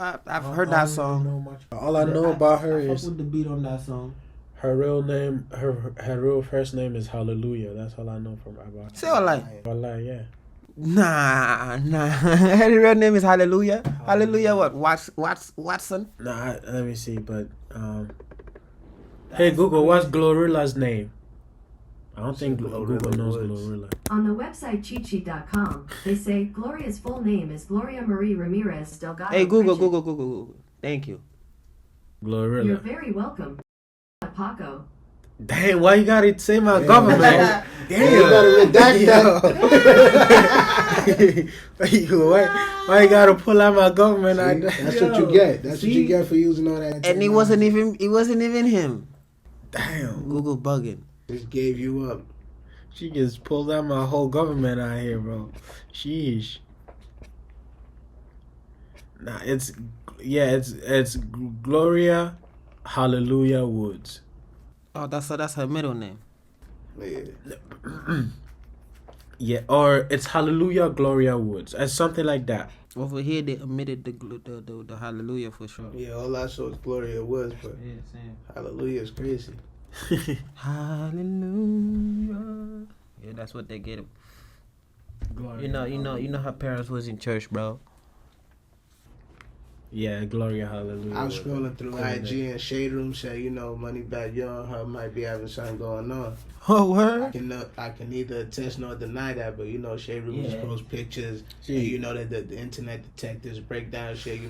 heard that song. All I know about her I fuck is with the beat on that song. her real name. Her real first name is Hallelujah. That's all I know from about. Say all like. Wallah, yeah. Nah. Her real name is Hallelujah. Hallelujah. What? Watson? Nah, let me see. But hey Google, what's Glorilla's name? I don't think Google knows Glorilla. On the website cheatsheet.com, they say Gloria's full name is Gloria Marie Ramirez Delgado. Hey, Google, Pritchett. Google. Thank you. You're Glorilla. very welcome. Paco. Damn, why you gotta say my government? Damn. You gotta redact that. Why you gotta pull out my government? That's what you get. That's what you get for using all that. And it wasn't even him. Damn. Google bugging. Just gave you up. She just pulled out my whole government out here, bro. Sheesh. Nah, it's Gloria Hallelujah Woods. Oh, that's her middle name. Yeah. Yeah, or it's Hallelujah Gloria Woods. It's something like that. Over here, they omitted the hallelujah for sure. Yeah, all I saw is Gloria Woods, but Yeah, same. Hallelujah is crazy. Hallelujah. Yeah, that's what they get him. Gloria, You know her parents was in church, bro. Yeah, Gloria Hallelujah. I was scrolling through Cool, IG and Shade Room said, Moneybag Yo and her might be having something going on. Oh, I word? can neither attest nor deny that, but Shade Room just post pictures. Gee. And that the internet detectives break down shit,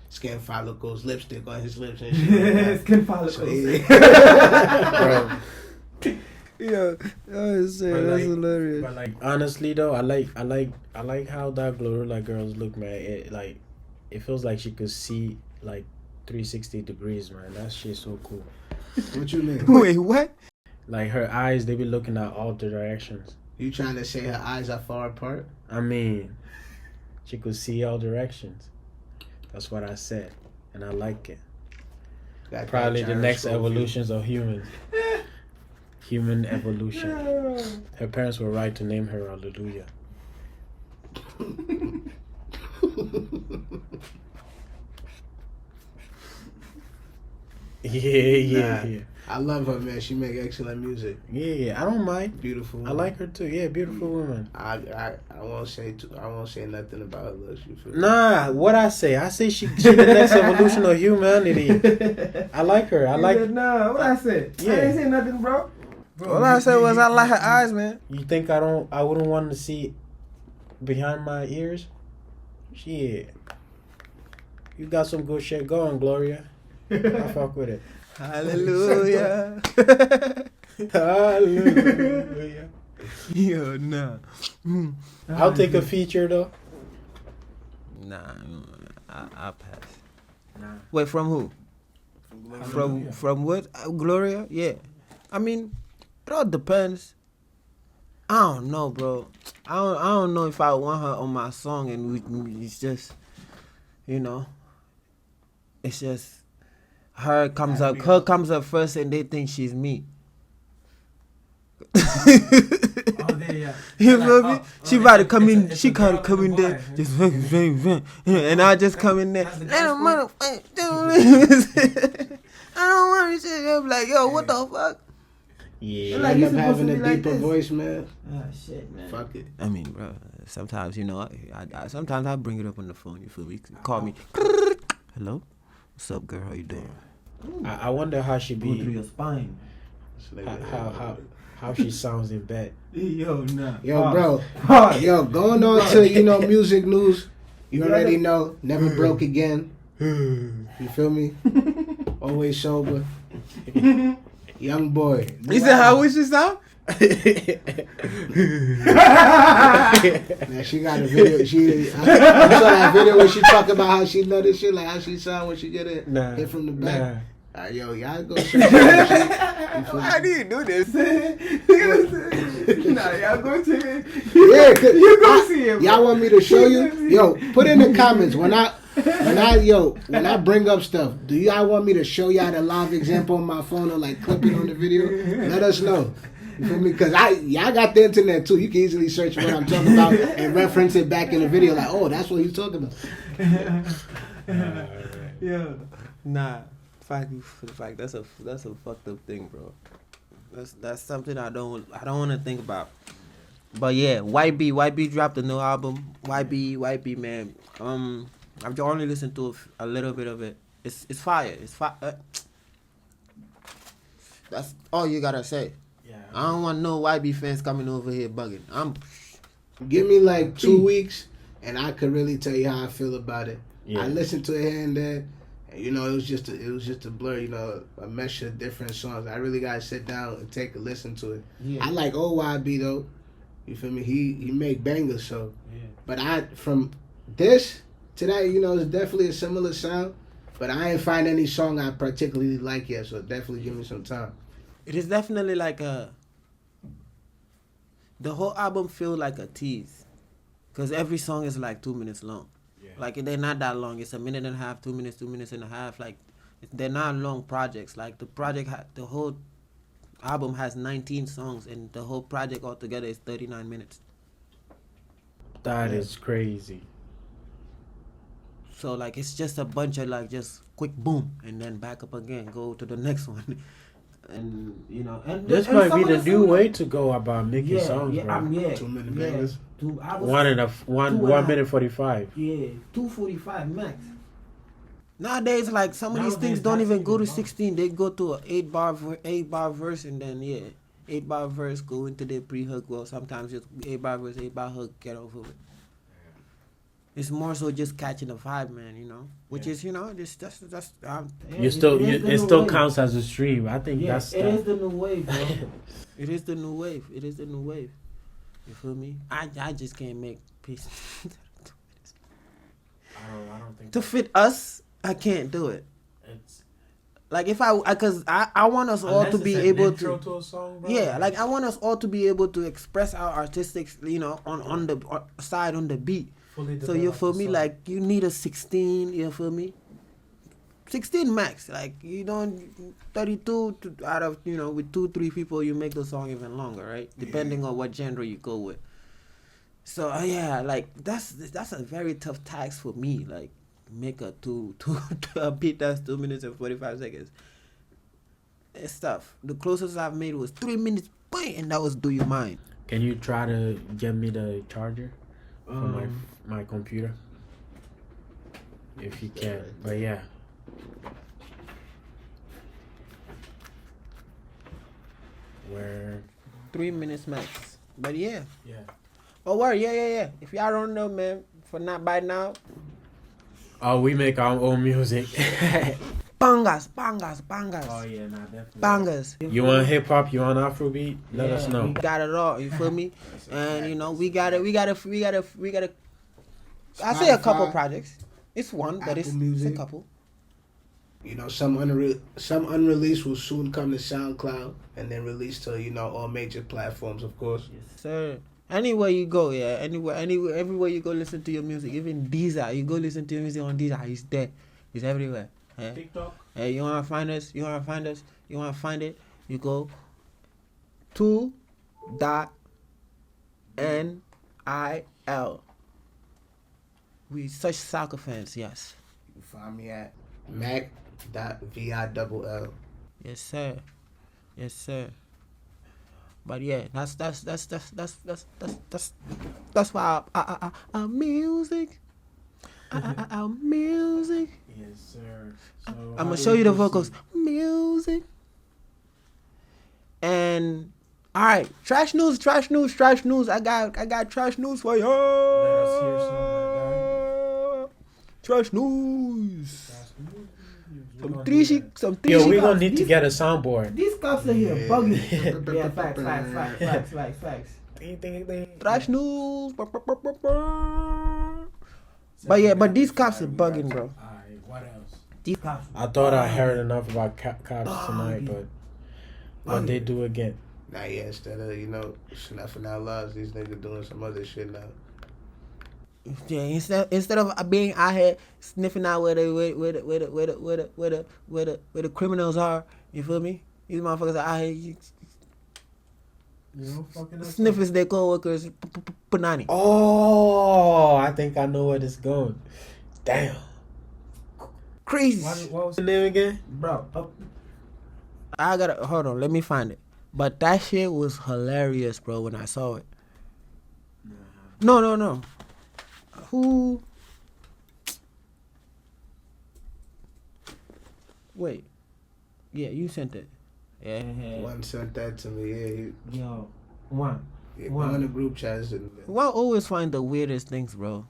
skin follicles, lipstick on his lips and shit. Like that. Skin follicles. So, yeah. Bro. Yeah, that's hilarious. But like honestly though, I like how that Glorilla girls look, man. It feels like she could see like 360 degrees, man. That shit's so cool. What you mean? Wait, what? Like her eyes, they be looking at all the directions. You trying to say her eyes are far apart? I mean, she could see all directions. That's what I said, and I like it. Got Probably that the next gyroscope evolutions of humans. Human evolution. Her parents were right to name her Hallelujah. Yeah. I love her, man. She make excellent music. Yeah. I don't mind. Beautiful woman. I like her too. Yeah, beautiful woman. I won't say nothing about her looks. You feel me? Nah, what I say she the next evolution of humanity. I like her. Nah, what I said? Yeah. I ain't say nothing, bro. All I said was I like her eyes, man. You think I wouldn't want to see behind my ears? Shit. You got some good shit going, Gloria. I fuck with it. Hallelujah. Hallelujah. Yo, nah. I'll take a feature though. Nah, I'll pass. Nah. Wait, from who? From what? Gloria? Yeah. I mean, it all depends. I don't know, bro. I don't know if I want her on my song, and it's just, it's just her comes up first, and they think she's me. You feel me? She about to come in. She gotta come in there, just and I just come in there. I don't want to say. I'm like, yo, what the fuck? Yeah. Like you having a deeper voice, man. Ah, shit, man. Fuck it. I mean, bro, sometimes, sometimes I bring it up on the phone, you feel me? Call me. Hello? What's up, girl? How you doing? I wonder how she Go through be. your spine. How she sounds in bed. Yo, nah. Yo, bro. Yo, going on to, music news. You already know. Never broke again. You feel me? Always sober. Young boy. You said how would she sound? Now she got a video. I saw that video where she talk about how she know this shit, like how she sound when she get it hit from the back. Yo, y'all go search that shit. How do you do this? Nah, y'all go to it. Yeah, You go see it, bro. y'all want me to show you? Yo, put in the comments when I bring up stuff. Do y'all want me to show y'all the live example on my phone or like clip it on the video? Let us know. You feel me? Because y'all got the internet too. You can easily search what I'm talking about and reference it back in the video. Like, oh, that's what he's talking about. Yeah. Nah, for the fact that's a fucked up thing, bro. That's something I don't want to think about. But yeah, YB dropped a new album. YB man. I've only listened to a little bit of it. It's fire. It's fire. That's all you gotta say. Yeah, I don't want no YB fans coming over here bugging. Give me like 2 weeks, and I could really tell you how I feel about it. Yeah. I listened to it here and there, and it was just a blur, a mesh of different songs. I really gotta sit down and take a listen to it. Yeah. I like old YB though. You feel me? He make bangers, so. Yeah. But from this to that, it's definitely a similar sound. But I ain't find any song I particularly like yet, so definitely give me some time. It is definitely like the whole album feel like a tease, cause every song is like 2 minutes long. Yeah. Like they're not that long. It's a minute and a half, 2 minutes, 2 minutes and a half. Like they're not long projects. Like the whole album has 19 songs, and the whole project altogether is 39 minutes. That is crazy. So like it's just a bunch of like just quick boom and then back up again, go to the next one. And and This and might some be of the new songs- way to go about making songs, yeah, bro. yeah. 2 minute bangers. One minute 45. Yeah, 2:45 max. Nowadays, like some of these Nowadays, things don't that's even go to even long. 16. They go to an 8-bar verse, and then 8-bar verse go into their pre-hook. Well, sometimes just 8-bar verse, 8-bar hook, get over it. It's more so just catching the vibe, man. Which is just that's It still counts as a stream. I think Yeah, that's it is the new wave, bro. it is the new wave. It is the new wave. You feel me? I just can't make peace. I don't think To fit us, I can't do it. it's Like if because I want us all to be able to. to a song, bro. Yeah, like I want us all to be able to express our artistic, on the side on the beat. Fully So you develop feel the me? song. Like you need a 16. You feel me? 16 max. Like you don't 32 out of with 2-3 people you make the song even longer, right? Depending on what genre you go with. So yeah, like that's a very tough task for me. Like make a a beat that's 2 minutes and 45 seconds. It's tough. The closest I've made was 3 minutes, and that was Do You Mind? Can you try to get me the charger for my computer? If you can. But yeah. Where 3 minutes max. But yeah. yeah. Oh, word, yeah. If y'all don't know, man, for not by now, Oh, we make our own music. bangers. Oh yeah, nah, definitely. Bangers. You want hip hop? You want Afrobeat? Let us know. We got it all, you feel me? And we got it. I say a couple Spotify, projects. It's one, but it's Apple Music. a couple. Some unreleased will soon come to SoundCloud and then release to all major platforms, of course. Yes, sir. Anywhere you go, everywhere you go, listen to your music. Even Deezer, you go listen to your music on Deezer. He's there. He's everywhere. TikTok. Hey, you wanna find us? You wanna find it? You go 2.nil. We such soccer fans, yes. You can find me at mac.vill. Yes, sir. But yeah, that's why our music. Our music. Yes, sir. So I'm gonna show you the vocals. Music. And all right, trash news. I got trash news for you. Let us hear some, my Trash news. Some guy. three. Yo, we gonna need to get a soundboard. These cops are here Yeah. bugging. Yeah, facts. Trash news. But these cops are bugging, bro. Alright, what else? These cops. I thought I heard enough about cops tonight, but what they do again? Now, yeah, instead of, snuffing out laws, these niggas doing some other shit now. Yeah, instead of being out here sniffing out where the criminals are, you feel me? These motherfuckers are out here You know, fucking up. sniffing their co-workers punani. Oh, I think I know where this going. Damn. Crazy. What was the name again? Bro, I gotta hold on. Let me find it. But that shit was hilarious, bro. When I saw it. No. Who? Wait. Yeah, you sent it. Yeah. One sent that to me. Yeah, Yo, one. one of the group chats. And Why always find the weirdest things, bro?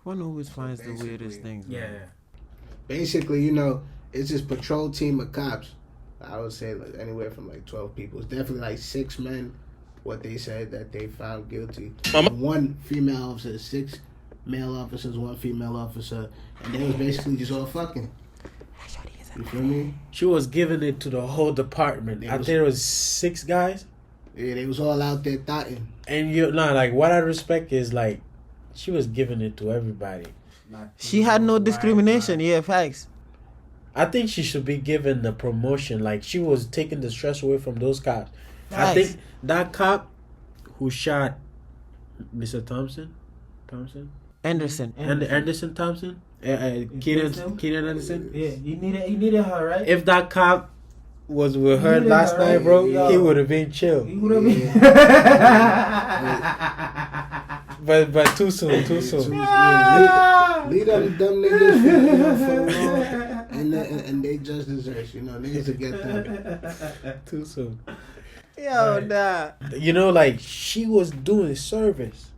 One always finds the weirdest things. Bro. Yeah. basically, you know, it's this patrol team of cops. I would say like anywhere from like 12 people. It's definitely like 6 men. What they said that they found guilty. One female officer, 6 male officers, 1 female officer, and they was basically just all fucking. You feel me? She was giving it to the whole department. I think there was 6 guys. Yeah, they was all out there thotting. And you know, like what I respect is like she was giving it to everybody. She had no discrimination. Yeah, facts. I think she should be given the promotion. Like she was taking the stress away from those cops. I Facts. think that cop who shot Mr. Thompson, Anderson. and Anderson Thompson, Keenan Anderson. Yeah, he needed her, right? If that cop was with her needed last her, night, right? bro, Yo. he would have been chill. He would have been. But too soon. Lead them dumb niggas for long, and they just deserve, you know, niggas to get them. Too soon. Yo, nah. You know, like she was doing service.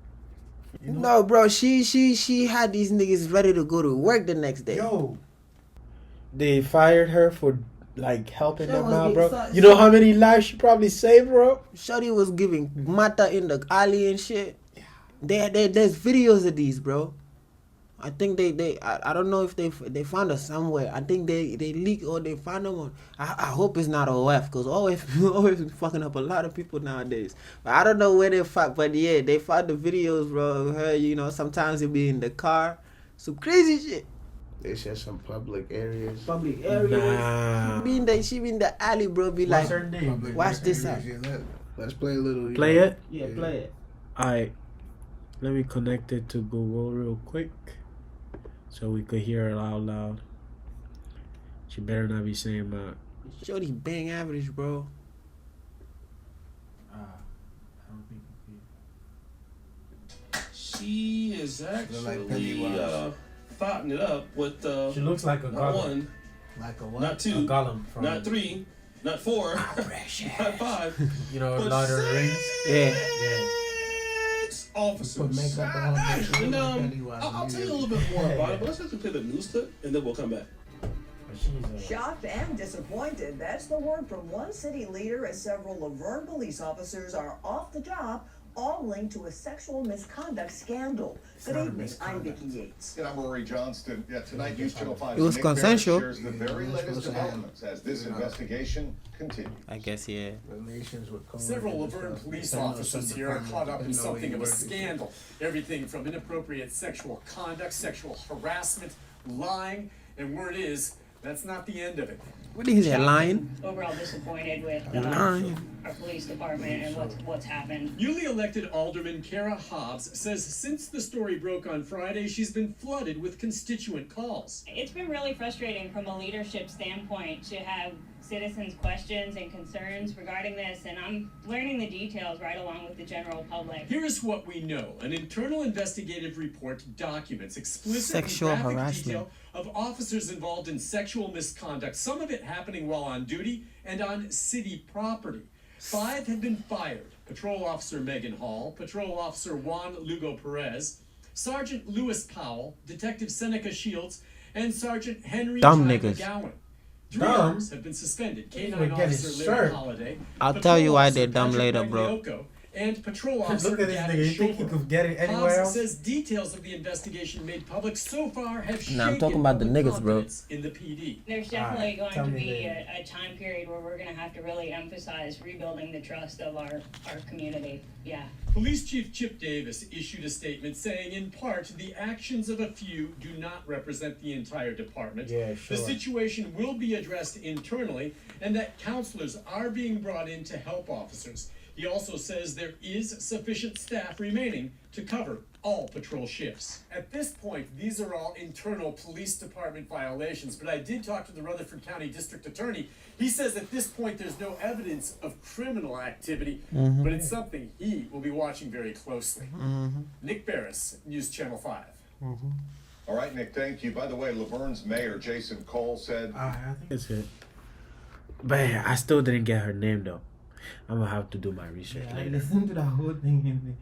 You know? No, bro. She had these niggas ready to go to work the next day. Yo, They fired her for like helping That them was out, big bro. size. You know how many lives she probably saved, bro? Shorty was giving mata in the alley and shit. There's videos of these, bro. I think I don't know if they found us somewhere. I think they leaked or they found them on. I hope it's not OF because OF fucking up a lot of people nowadays. But I don't know where they found. But yeah, they found the videos, bro. Of her, you know, sometimes it be in the car, some crazy shit. They said some public areas. public areas. Nah. She be in the alley, bro. Be What's like, her name? Public watch this out. areas, yeah, let's play a little. you Play know. it? Yeah, play it. Alright. Let me connect it to Google real quick so we could hear it out loud. She better not be saying that. Shorty bang average, bro. I don't think She is like actually Pennywise. thotting it up with she looks like a not golem. one, Like a what? not A two, golem from, not 3, not 4, not 5, you know, but Lord of the Rings. Yeah. 6 officers. Put makeup on. And Pennywise I'll tell you a music. little bit more about it, but let's actually play the news clip and then we'll come back. Shocked and disappointed. That's the word from one city leader as several Laverne police officers are off the job, all linked to a sexual misconduct scandal. Good evening. I'm Vicki Yates. And I'm Rory Johnston. Yeah, tonight News Channel 5's It was Nick Barrett consensual. shares the very latest developments as this investigation continues. I guess, yeah. Relations with Cohen Several and Laverne stuff. police Depending on officers some here are department, caught up in depending on where something you of a work. scandal. Everything from inappropriate sexual conduct, sexual harassment, lying, and word is, that's not the end of it. What is that, lying? Overall disappointed with Lying. our police department and what's happened. Newly elected Alderman Kara Hobbs says since the story broke on Friday, she's been flooded with constituent calls. It's been really frustrating from a leadership standpoint to have citizens' questions and concerns regarding this, and I'm learning the details right along with the general public. Here's what we know. An internal investigative report documents explicit Sexual and graphic harassment. detail of officers involved in sexual misconduct, some of it happening while on duty and on city property. 5 have been fired. Patrol Officer Megan Hall, Patrol Officer Juan Lugo Perez, Sergeant Lewis Powell, Detective Seneca Shields, and Sergeant Henry Dumb Ty niggas. McGowan. 3 Dumb? others have been suspended. We're K9 getting Officer Larry served. Holiday, I'll Patrol tell you why Officer they're dumb Patrick later, bro. Magliocco, and Patrol Officer Look at this Gavin nigga. You think he Schober. could get it anywhere Hobbs else? says details of the investigation made public so far have shaken Nah, I'm talking about the public niggas, bro. confidence in the PD. There's definitely Alright, going tell to me be then. a time period where we're going to have to really emphasize rebuilding the trust of our community. Yeah. Police Chief Chip Davis issued a statement saying, in part, the actions of a few do not represent the entire department. Yeah, sure. The situation will be addressed internally, and that counselors are being brought in to help officers. He also says there is sufficient staff remaining to cover all patrol shifts. At this point, these are all internal police department violations, but I did talk to the Rutherford County District Attorney. He says at this point there's no evidence of criminal activity, but it's something he will be watching very closely. Nick Barris, News Channel 5. All right, Nick, thank you. By the way, Laverne's mayor, Jason Cole, said... I think it's it. But I still didn't get her name, though. I'm going to have to do my research I later. listened to that whole thing.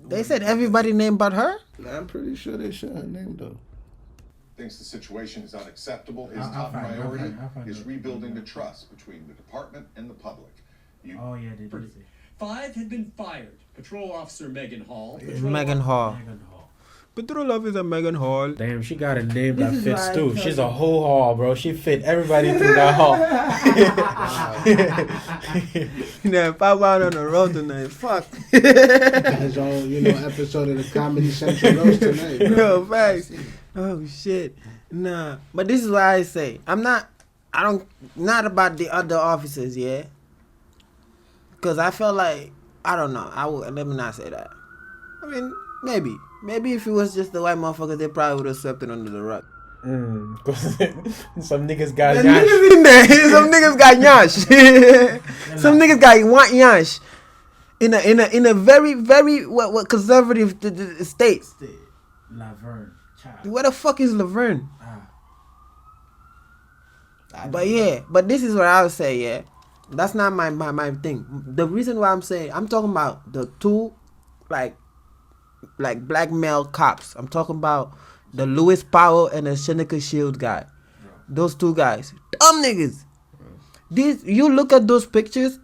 They said everybody named but her? I'm pretty sure they said her name, though. Thinks the situation is unacceptable. His I'll top find it, priority I'll find is it. rebuilding the trust between the department and the public. Oh, yeah, they did say. 5 had been fired. Patrol officer Megan Hall. Megan Hall. Patrol officer Megan Hall. Damn, she got a name This that is fits why I too. tell She's you. a whole hall, bro. She fit everybody through that hall. Yeah, pop out on the road tonight. Fuck. His own, episode of the Comedy Central Roast tonight. Bro. Yo, facts. Oh shit. Nah. But this is why I say not about the other officers, yeah. Cause I felt like I don't know. Let me not say that. I mean, maybe if it was just the white motherfuckers, they probably would have swept it under the rug. Some niggas got There's yash. niggas in there. Some niggas got yash. Some niggas got yash. In a very very what conservative state. Laverne. Child. Where the fuck is Laverne? But this is what I would say, yeah. That's not my thing. The reason why I'm talking about the two like black male cops. I'm talking about the Lewis Powell and the Seneca Shield guy. Those two guys. Dumb niggas. You look at those pictures.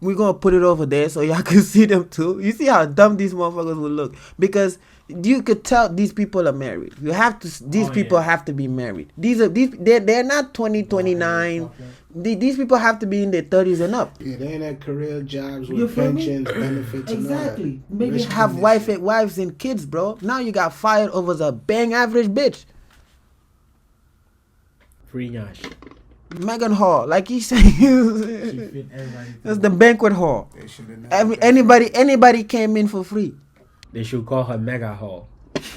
We're gonna put it over there so y'all can see them too. You see how dumb these motherfuckers will look, because you could tell these people are married. These people have to be married. They're not 20, 29. These people have to be in their 30s and up. Yeah, they ain't at career jobs You with feel me? pensions, benefits, Exactly. and all that. Maybe Risk have condition. wives and kids, bro. Now you got fired over the bang average bitch. Free yash. Megan Hall, like he said, She fit everybody. that's the banquet hall. They should've never Anybody came in for free. They should call her Mega Hall.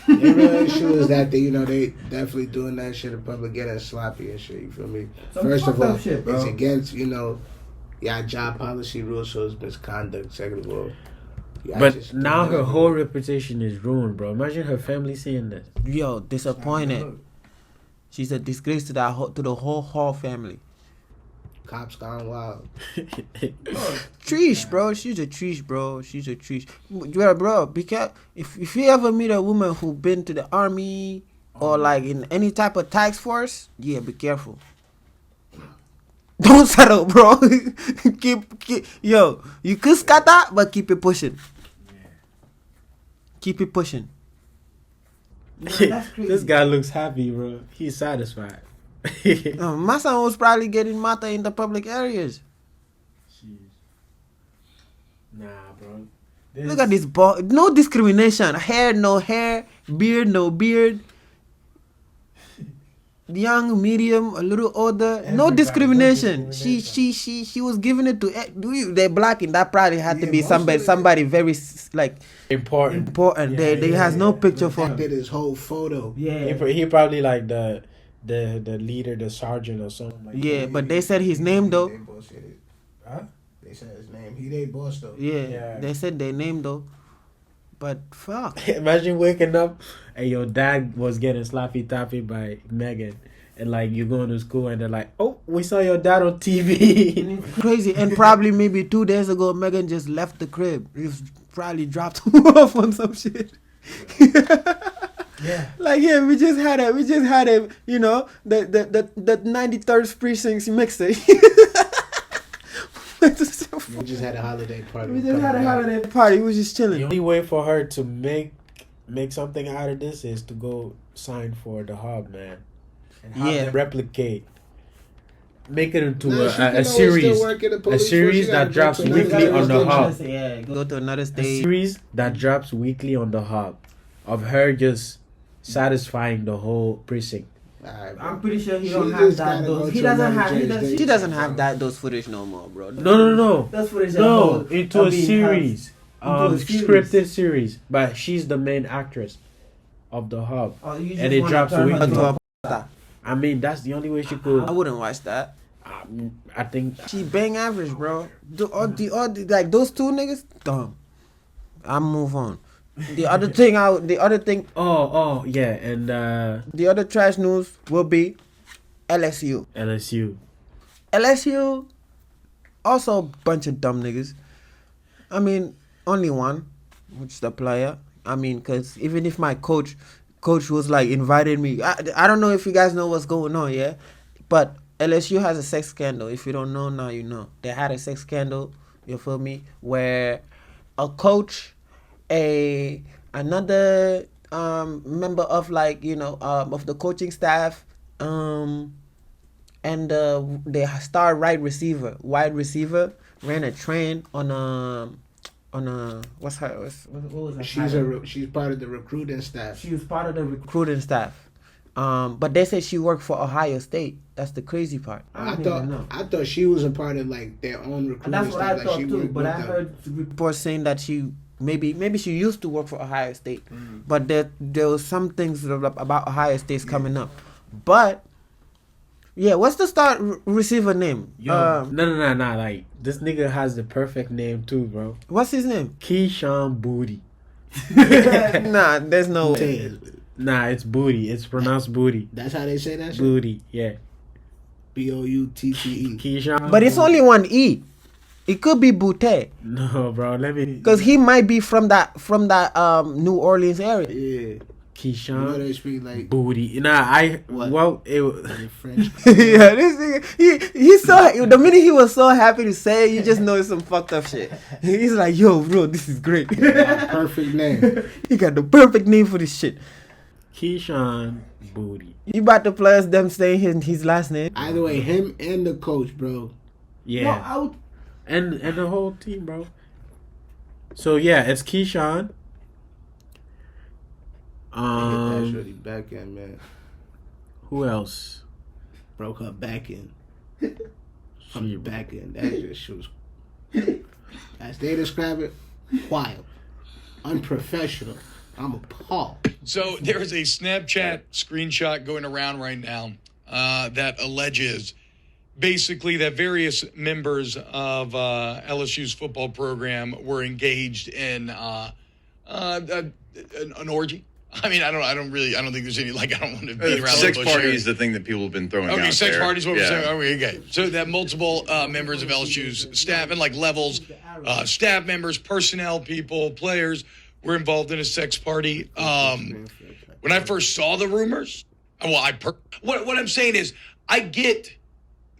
The real issue is that they definitely doing that shit in public, getting sloppy and shit. You feel me? Some First of fucked up all, shit, bro. it's against y'all job policy rules, so it's misconduct. Second of all, y'all But just now doing her that. whole reputation is ruined, bro. Imagine her family seeing this. Yo, disappointed. She's a disgrace to the whole Hall family. Cops gone wild. Trish, bro. She's a Trish, bro. She's a Trish. Bro, because if you ever meet a woman who been to the army or like in any type of task force, yeah, be careful. Don't settle, bro. keep yo, you could scatter, but keep it pushing. Keep it pushing. That's crazy. This guy looks happy, bro. He's satisfied. My son was probably getting mata in the public areas. Nah, bro. Look at this ball. No discrimination. Hair, no hair. Beard, no beard. Young, medium, a little older. No Everybody, discrimination. no She discrimination. was giving it to. They're black, and that probably had to Yeah, be most of somebody it- very like Important. important. Yeah, They yeah, has no yeah. picture for. That did his whole photo. Yeah. He probably like the leader, the sergeant or something like Yeah, but they said his name though. They bullshitted. Huh? They said his name. He they boss though. Yeah, Yeah. they said their name though. But fuck. that. Imagine waking up and your dad was getting sloppy toppy by Megan. And like you going to school and they're like, oh, we saw your dad on TV. Crazy. And probably maybe 2 days ago, Megan just left the crib. He was probably dropped him off on some shit. Yeah. Like, yeah, we just had a, you know, the 93rd precinct mixer. We just had a holiday party. We just had a holiday party. We was just The chilling. only way for her to make something out of this is to go sign for the hub, man. And have Yeah. them replicate. Make it into Nah, she can a always series. still work in the A police series force. She that gotta drops go to weekly another on the station. hub. Yeah, go to another A state. series that drops weekly on the hub of her just satisfying the whole precinct. Alright, bro. I'm pretty sure he She don't have just that. gotta go Those. He to doesn't another have. He jurisdiction. She doesn't have those footage no more, bro. No. That's footage. No, into a series. Into a series. Scripted series. But she's the main actress of the hub. Oh, you just And it wanna drops turn her weekly. to I I mean, that's the only way she could. wouldn't watch that. I think She bang average, bro. All the like those two niggas, dumb. I move on. The other thing. Oh, yeah, and The other trash news will be LSU. LSU, also a bunch of dumb niggas. I mean, only one, which is the player. I mean, because even if my coach was like invited me, I don't know if you guys know what's going on, yeah? But LSU has a sex scandal. If you don't know, now you know. They had a sex scandal, you feel me? Where a coach, another member of of the coaching staff, and the star wide receiver ran a train on a what was that? She's part of the recruiting staff. She was part of the recruiting staff. But they said she worked for Ohio State. That's the crazy part. I thought she was a part of like their own recruiting That's what staff. I thought too. But I heard reports saying that she maybe she used to work for Ohio State. But there was some things about Ohio State's coming up. But yeah, what's the star receiver name? Yo, no. Like, this nigga has the perfect name too, bro. What's his name? Keyshawn Booty. Nah, there's no way. Nah, it's Booty. It's pronounced Booty. That's how they say that shit? Booty, yeah. Boutte. Keyshawn. But it's only one E. It could be Boutte. No, bro. Let me. Because he might be from that New Orleans area. Yeah. Keyshawn. You know they speak like Booty. Nah, it was French. Yeah, this nigga, he's so, the minute he was so happy to say it, you just know it's some fucked up shit. He's like, yo, bro, this is great. Perfect name. He got the perfect name for this shit. Keyshawn Booty. You about to play us them saying his last name? Either way, him and the coach, bro. Yeah. And the whole team, bro. So yeah, it's Keyshawn. That's really back end, man. Who else? Broke her back end. From the back end. That just was, as they describe it, wild. Unprofessional. I'm appalled. So there is a Snapchat screenshot going around right now that alleges basically that various members of LSU's football program were engaged in an orgy. I mean, I don't think there's any, I don't want to beat around the bush. Sex party is the thing that people have been throwing out there. Okay, sex parties, what we're saying. Okay. So that multiple members of LSU's staff and levels, staff members, personnel people, players were involved in a sex party. When I first saw the rumors, what I'm saying is, I get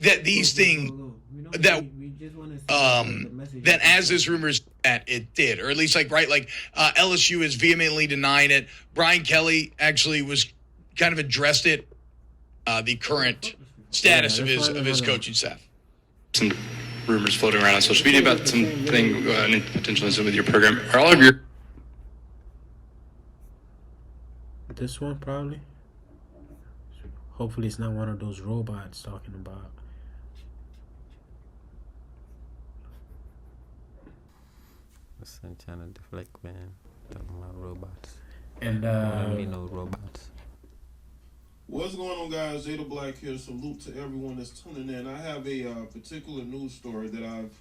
that these things that as this rumors that it did, or at least LSU is vehemently denying it. Brian Kelly actually was kind of addressed it, the current status of his coaching staff. Some rumors floating around on social media about something potential incident with your program. Are all of your this one probably? Hopefully it's not one of those robots talking about. I'm trying to deflect, man. Talking about robots. And no robots. What's going on, guys? Zeta Black here. Salute to everyone that's tuning in. I have a particular news story that I've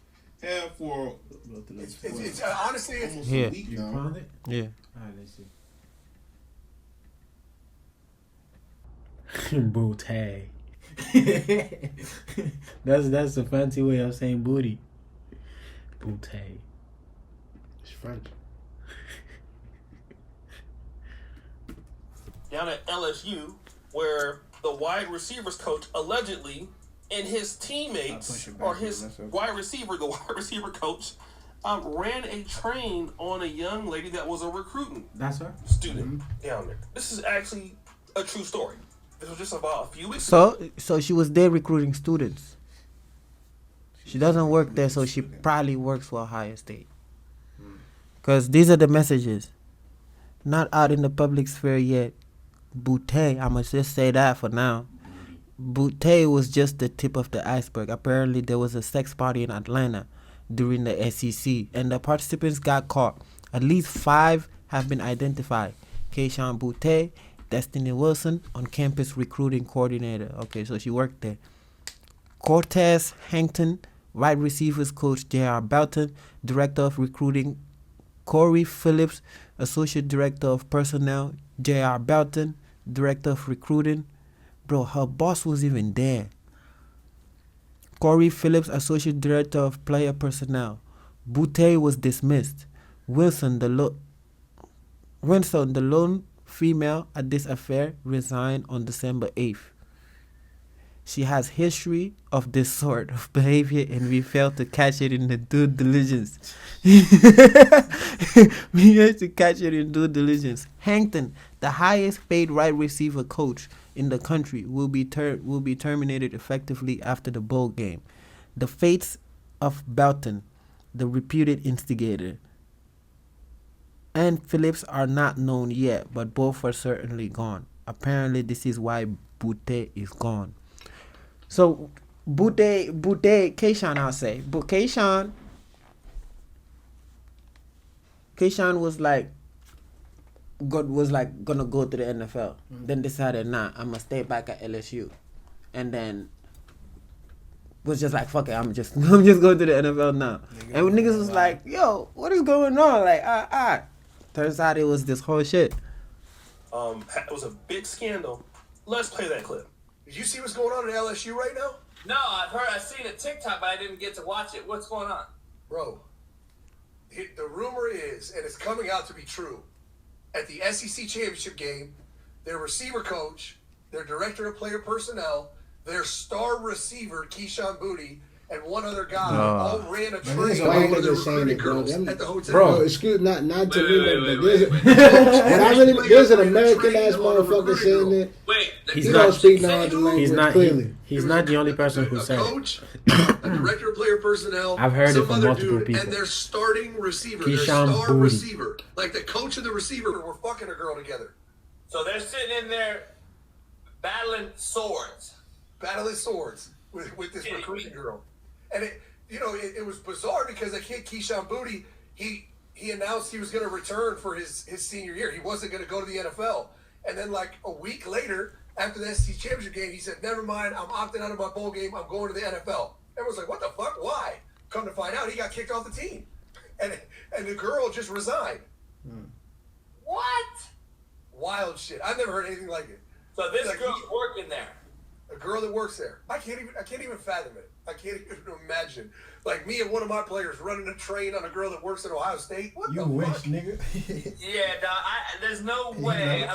had for honestly, it's almost a week now. Found it? Yeah. All right, let's see. Booty. That's a fancy way of saying booty. Booty. It's French. Down at LSU, where the wide receivers coach allegedly and his teammates, or his the wide receiver coach, ran a train on a young lady that was a recruiting student down there. This is actually a true story. This was just about a few weeks ago. So she was there recruiting students. She doesn't work there, so she probably works for Ohio State. Because these are the messages. Not out in the public sphere yet. Boutte, I must just say that for now. Boutte was just the tip of the iceberg. Apparently there was a sex party in Atlanta during the SEC, and the participants got caught. At least 5 have been identified. Keyshawn Boutte, Destiny Wilson, on-campus recruiting coordinator. Okay, so she worked there. Cortez Hankton, wide receivers coach J.R. Belton, director of recruiting Corey Phillips, Associate Director of Personnel, J.R. Belton, Director of Recruiting. Bro, her boss was even there. Corey Phillips, Associate Director of Player Personnel. Boutte was dismissed. Wilson, the lone female at this affair, resigned on December 8th. She has history of this sort of behavior and we failed to catch it in the due diligence. We had to catch it in due diligence. Hankton, the highest paid wide receiver coach in the country, will be terminated effectively after the bowl game. The fates of Belton, the reputed instigator, and Phillips are not known yet, but both are certainly gone. Apparently, this is why Boutte is gone. So, Boutte, Kayshawn, I'll say. But Kayshawn was gonna go to the NFL. Then decided, nah, I'm gonna stay back at LSU. And then was just like, fuck it, I'm just going to the NFL now. And when niggas was like, yo, what is going on? Like, turns out it was this whole shit. It was a big scandal. Let's play that clip. Did you see what's going on at LSU right now? No, I've seen it TikTok, but I didn't get to watch it. What's going on? Bro, the rumor is, and it's coming out to be true, at the SEC championship game, their receiver coach, their director of player personnel, their star receiver, Keyshawn Boutte, and one other guy all ran a train over the recruiting girls at the hotel. Bro, excuse not to me, but there's an American ass motherfucker saying that. Wait, he's he not don't speak no other language. Clearly, he's not the only person who said coach, a director of player personnel. I've heard it from multiple dude, people. And their starting receiver, their Keyshawn star Boutte. receiver, like the coach and the receiver were fucking a girl together. So they're sitting in there battling swords with this recruiting girl. And it was bizarre because the kid Keyshawn Boutte, he announced he was going to return for his senior year. He wasn't going to go to the NFL. And then like a week later, after the SEC championship game, he said, never mind, I'm opting out of my bowl game. I'm going to the NFL. Everyone's like, what the fuck? Why? Come to find out, he got kicked off the team. And the girl just resigned. What? Wild shit. I've never heard anything like it. So this girl's working there. A girl that works there. I can't even fathom it. I can't even imagine. Like me and one of my players running a train on a girl that works at Ohio State. What the wish, fuck? nigga. Yeah, dog, there's no way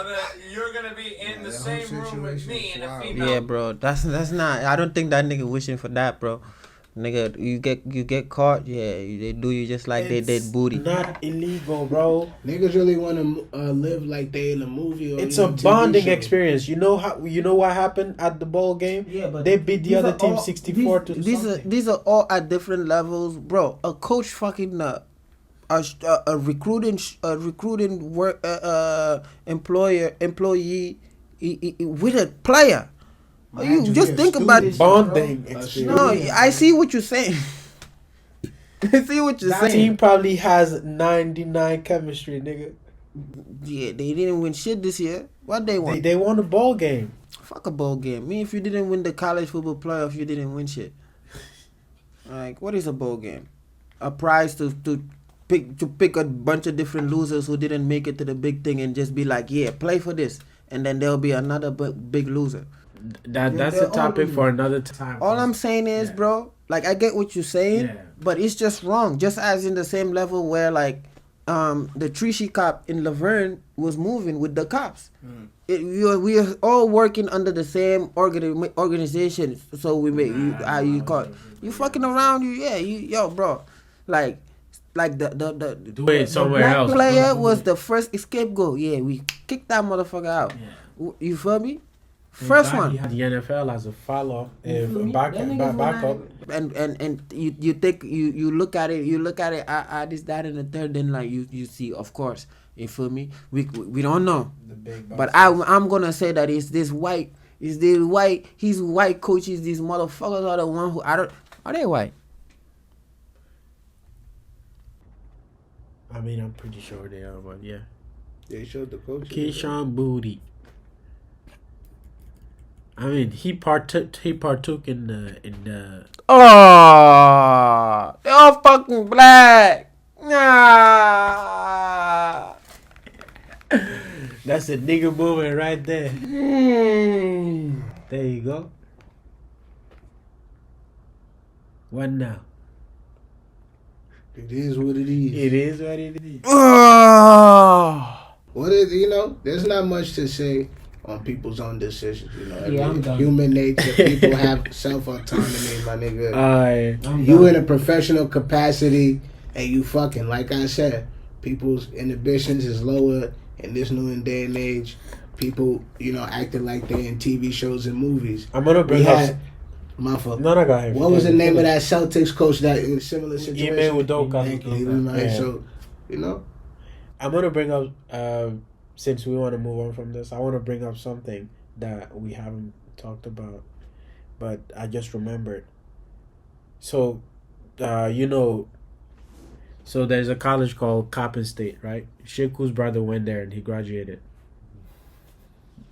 you're gonna be in the same room with me and a female. Yeah, bro. That's not. I don't think that nigga wishing for that, bro. Nigga, you get caught. Yeah, they do you just like they did Booty. Not illegal, bro. Niggas really want to live like they in a movie. Or It's a bonding experience. You know what happened at the bowl game? Yeah, but they beat the other team 64 to something. These are all at different levels, bro. A coach fucking a recruiting work employee with a player. You just think about it. Bonding experience. No, I see what you're saying. I see what you're that saying. Team probably has 99 chemistry, nigga. Yeah, they didn't win shit this year. What they won? They won a bowl game. Fuck a bowl game. Me, if you didn't win the college football playoff, you didn't win shit. Like, what is a bowl game? A prize to pick a bunch of different losers who didn't make it to the big thing and just be like, yeah, play for this, and then there'll be another big loser. That's a topic for another time. All I'm saying is, bro, like I get what you're saying, but it's just wrong. Just as in the same level where like the Trichy cop in Laverne was moving with the cops. We are all working under the same organization. So we make you call you fucking around. Yo, bro, like the do it somewhere black else. Player was the first scapegoat. Yeah, we kicked that motherfucker out. You feel me? First one. He had the NFL as a follow, backup. And you look at it, this, that, and the third. Then like you see, of course, you feel me? We don't know, but I'm gonna say that it's this white. He's white coaches. These motherfuckers are the one who are they white? I mean, I'm pretty sure they are, but yeah. They showed the coach. Keyshawn Boutte. I mean, he partook in the. Oh, they're all fucking black. Nah. That's a nigga movement right there. There you go. What now? It is what it is. It is what it is. What is, you know, there's not much to say on people's own decisions. You know, I'm done. Human nature. People have self-autonomy, my nigga. I'm You done. in a professional capacity and you fucking, like I said, people's inhibitions is lower in this new day and age. People, you know, acting like they're in TV shows and movies. I'm gonna bring up. My fault. No, go ahead. What was the name of that Celtics coach that in a similar situation? Ime Udoka. Thank you. Yeah. So, you know. I'm gonna bring up, since we want to move on from this, I want to bring up something that we haven't talked about, but I just remembered. So, you know, so there's a college called Coppin State, right? Shiku's brother went there and he graduated.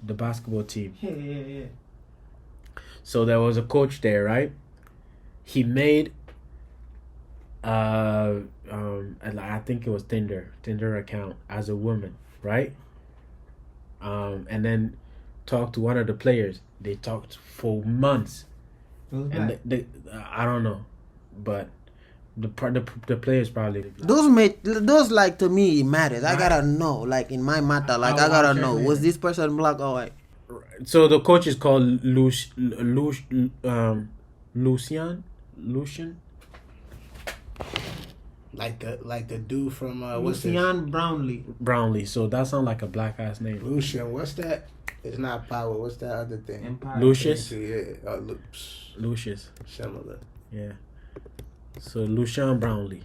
The basketball team. Yeah. So there was a coach there, right? He made, I think it was Tinder account as a woman, right? And then talked to one of the players. They talked for months, and I don't know, but the players probably Those like to me it matters. I gotta know, like in my matter, like I gotta know, was this person black or white? So the coach is called Lucian. Like the dude from Lucian Brownlee. So that sounds like a black ass name. Lucian. What's that? It's not power. What's that other thing? Empire. Lucius. Yeah. Lucius. Similar. Yeah. So Lucian Brownlee.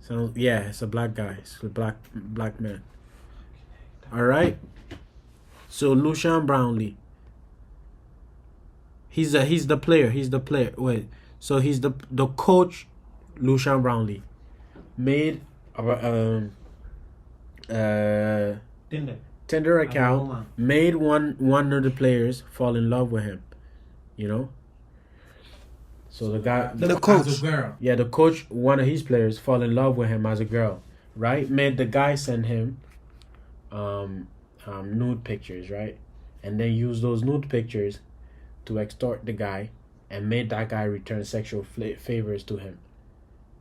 So yeah, it's a black guy. It's a black man. All right. So Lucian Brownlee. He's the player. Wait. So he's the coach. Lucian Brownlee made Tinder account. Made one of the players fall in love with him. You know. So the guy, the coach, yeah, the coach, one of his players fall in love with him as a girl, right? Made the guy send him, nude pictures, right? And then use those nude pictures to extort the guy, and made that guy return sexual favors to him,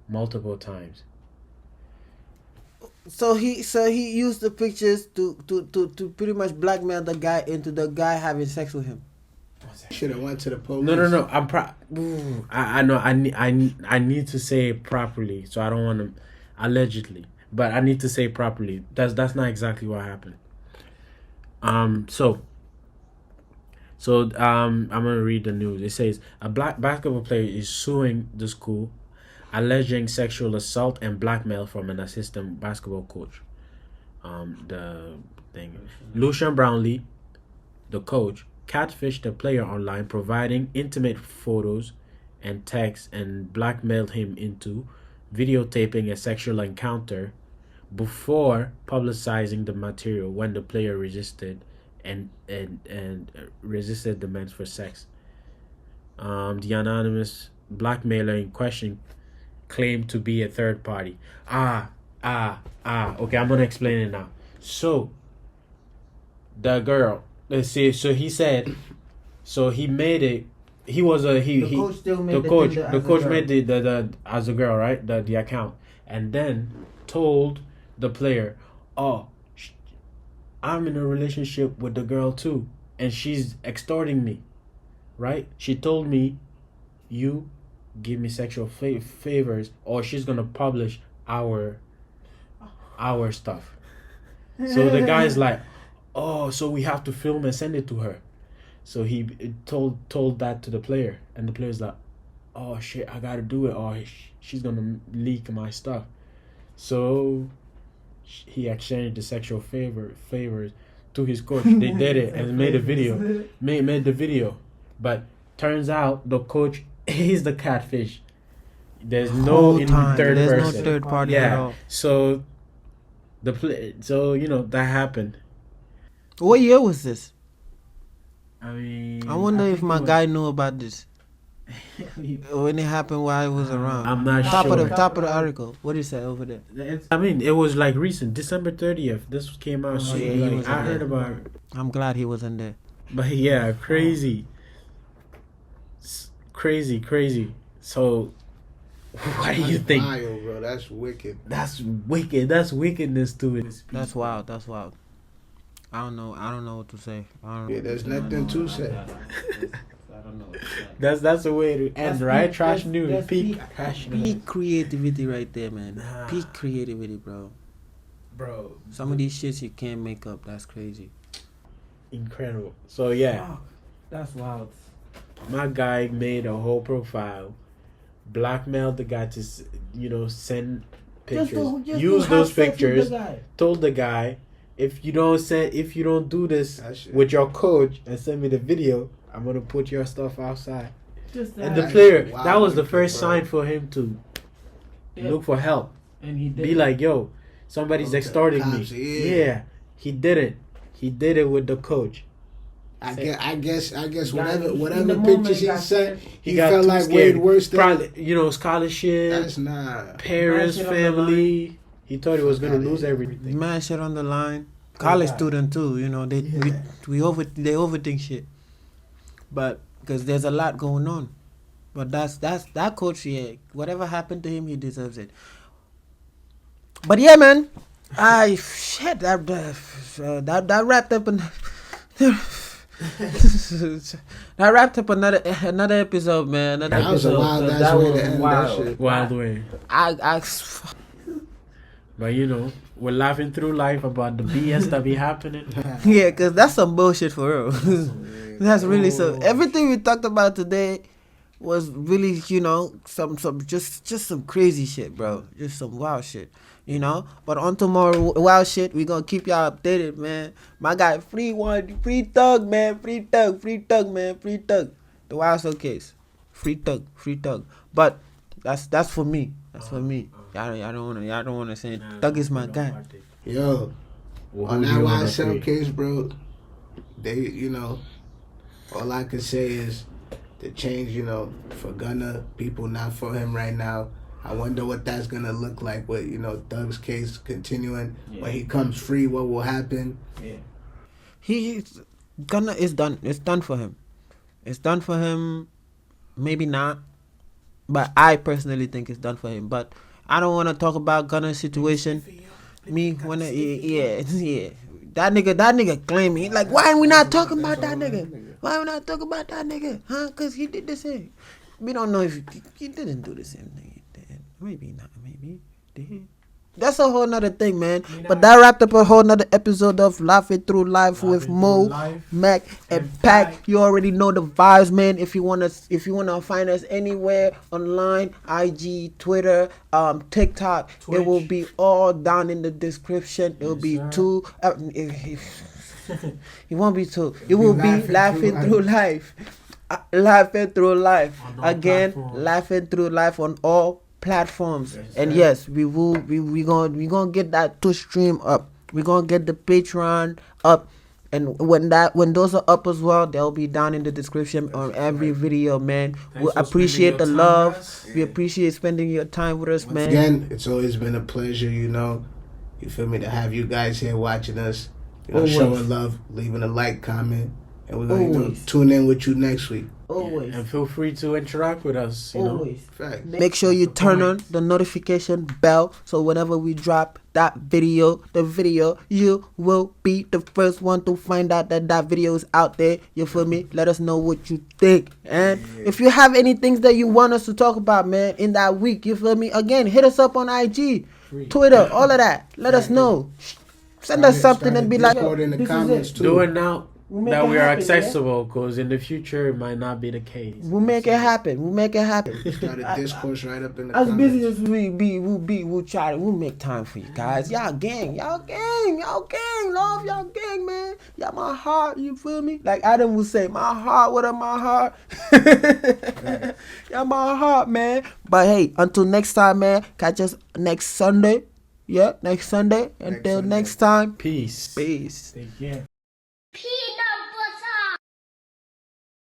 multiple times. So he used the pictures to pretty much blackmail the guy into the guy having sex with him. Should have went to the police. No. I know. I need to say it properly, so I don't want to allegedly, but I need to say it properly. That's not exactly what happened. So I'm gonna read the news. It says a black basketball player is suing the school, alleging sexual assault and blackmail from an assistant basketball coach. The thing, Lucian Brownlee, the coach, catfished the player online, providing intimate photos and texts, and blackmailed him into videotaping a sexual encounter before publicizing the material when the player resisted and resisted demands for sex. The anonymous blackmailer in question claimed to be a third party. Okay, I'm gonna explain it now. So the girl, let's see. So he said, so he made it. He was a The coach still made the coach. Tinder The as a coach girl. made the as a girl, right? The account, and then told the player, "Oh, I'm in a relationship with the girl too, and she's extorting me, right? She told me, you give me sexual favors, or she's gonna publish our stuff." So the guy's like, "Oh, so we have to film and send it to her." So he told that to the player, and the player's like, "Oh shit, I gotta do it, or she's gonna leak my stuff." So he exchanged the sexual favors to his coach. They did it and made a video, made the video. But turns out the coach is the catfish. There's no Whole time. third There's person. no third party at all. So you know that happened. What year was this? I mean, I wonder if my guy knew about this. When it happened while I was around. I'm not top sure. Top of the article. What do you say over there? I mean, it was like recent, December 30th. This came out. So yeah, like, I heard about it. I'm glad he wasn't there. But yeah, crazy. Crazy. So, what do you think? Wild, bro. That's wicked. That's wicked. That's wickedness to it. That's wild. I don't know what to say. There's nothing to say. I don't know. That's the way to end, right? Trash news. Peak creativity right there, man. Peak creativity, bro. Some of these shits you can't make up. That's crazy. Incredible. So yeah. Oh, that's wild. My guy made a whole profile, blackmailed the guy to, send pictures. Use those pictures. Told the guy, if you don't do this with your coach and send me the video, I'm gonna put your stuff outside. And the player, that was the first sign for him to look for help. And he did. Be like, yo, somebody's extorting me. Yeah, he didn't. He did it with the coach. I guess whatever pictures he sent, he got felt like way worse than probably, scholarship. That's not parents, family. He thought he was gonna lose everything. Man, shit on the line. College student too, they overthink shit. But because there's a lot going on. But that's that coach. Yeah, whatever happened to him, he deserves it. But yeah, man, that wrapped up that wrapped up another episode, man. That was a wild way to end that shit. Wild way. But we're laughing through life about the BS that be happening. Yeah, because that's some bullshit for real. That's really so. Everything we talked about today was really, some just some crazy shit, bro. Just some wild shit, But on tomorrow, wild shit, we gonna keep y'all updated, man. My guy, free thug, man. Free thug. The Wild Showcase. Free thug. But that's for me. That's for me. Y'all don't wanna say Thug is my guy. Yo, on that Wild Showcase, bro, they, all I can say is the change, for Gunna, people not for him right now. I wonder what that's gonna look like with, Thug's case continuing. Yeah. When he comes free, what will happen? Yeah. Gunna is done. It's done for him. It's done for him. Maybe not. But I personally think it's done for him. But I don't want to talk about Gunna's situation. Yeah. That nigga claiming, like, why are we not talking about that nigga? Why are we not talking about that nigga? Huh? Because he did the same. We don't know if he didn't do the same thing. He did. Maybe not. Maybe he did. That's a whole nother thing, man. But that wrapped up a whole nother episode of Laughin Thru Life with Mo, Mac, and Pac. You already know the vibes, man. If you wanna find us anywhere online, IG, Twitter, TikTok, Twitch. It will be all down in the description. It will be two. It won't be two. It will be Laughin Thru Life. Laughin Thru Life. Again, Laughin Thru Life on all platforms. And yes, we gonna get that Twitch stream up. We're gonna get the Patreon up. And when those are up as well, they'll be down in the description on every video, man. We appreciate the love. We appreciate spending your time with us, man. Again, it's always been a pleasure, you feel me, to have you guys here watching us, showing love, leaving a like, comment, and we're gonna tune in with you next week. Always. And feel free to interact with us. Always. Make sure you turn on the notification bell so whenever we drop the video, you will be the first one to find out that video is out there. You feel me? Let us know what you think. And if you have any things that you want us to talk about, man, in that week, you feel me? Again, hit us up on IG, Twitter, all of that. Let us know. Send us something and be like, in the comments too. Do it now. That we are accessible, because in the future it might not be the case. We'll make it happen. Start a discourse right up in the as comments. Busy as we be, we'll make time for you guys. Y'all gang, love y'all gang, man. Y'all my heart, you feel me? Like Adam would say, my heart, what up my heart? Y'all my heart, man. But hey, until next time, man, catch us next Sunday. Yeah, next Sunday. Until next time. Peace. Take care.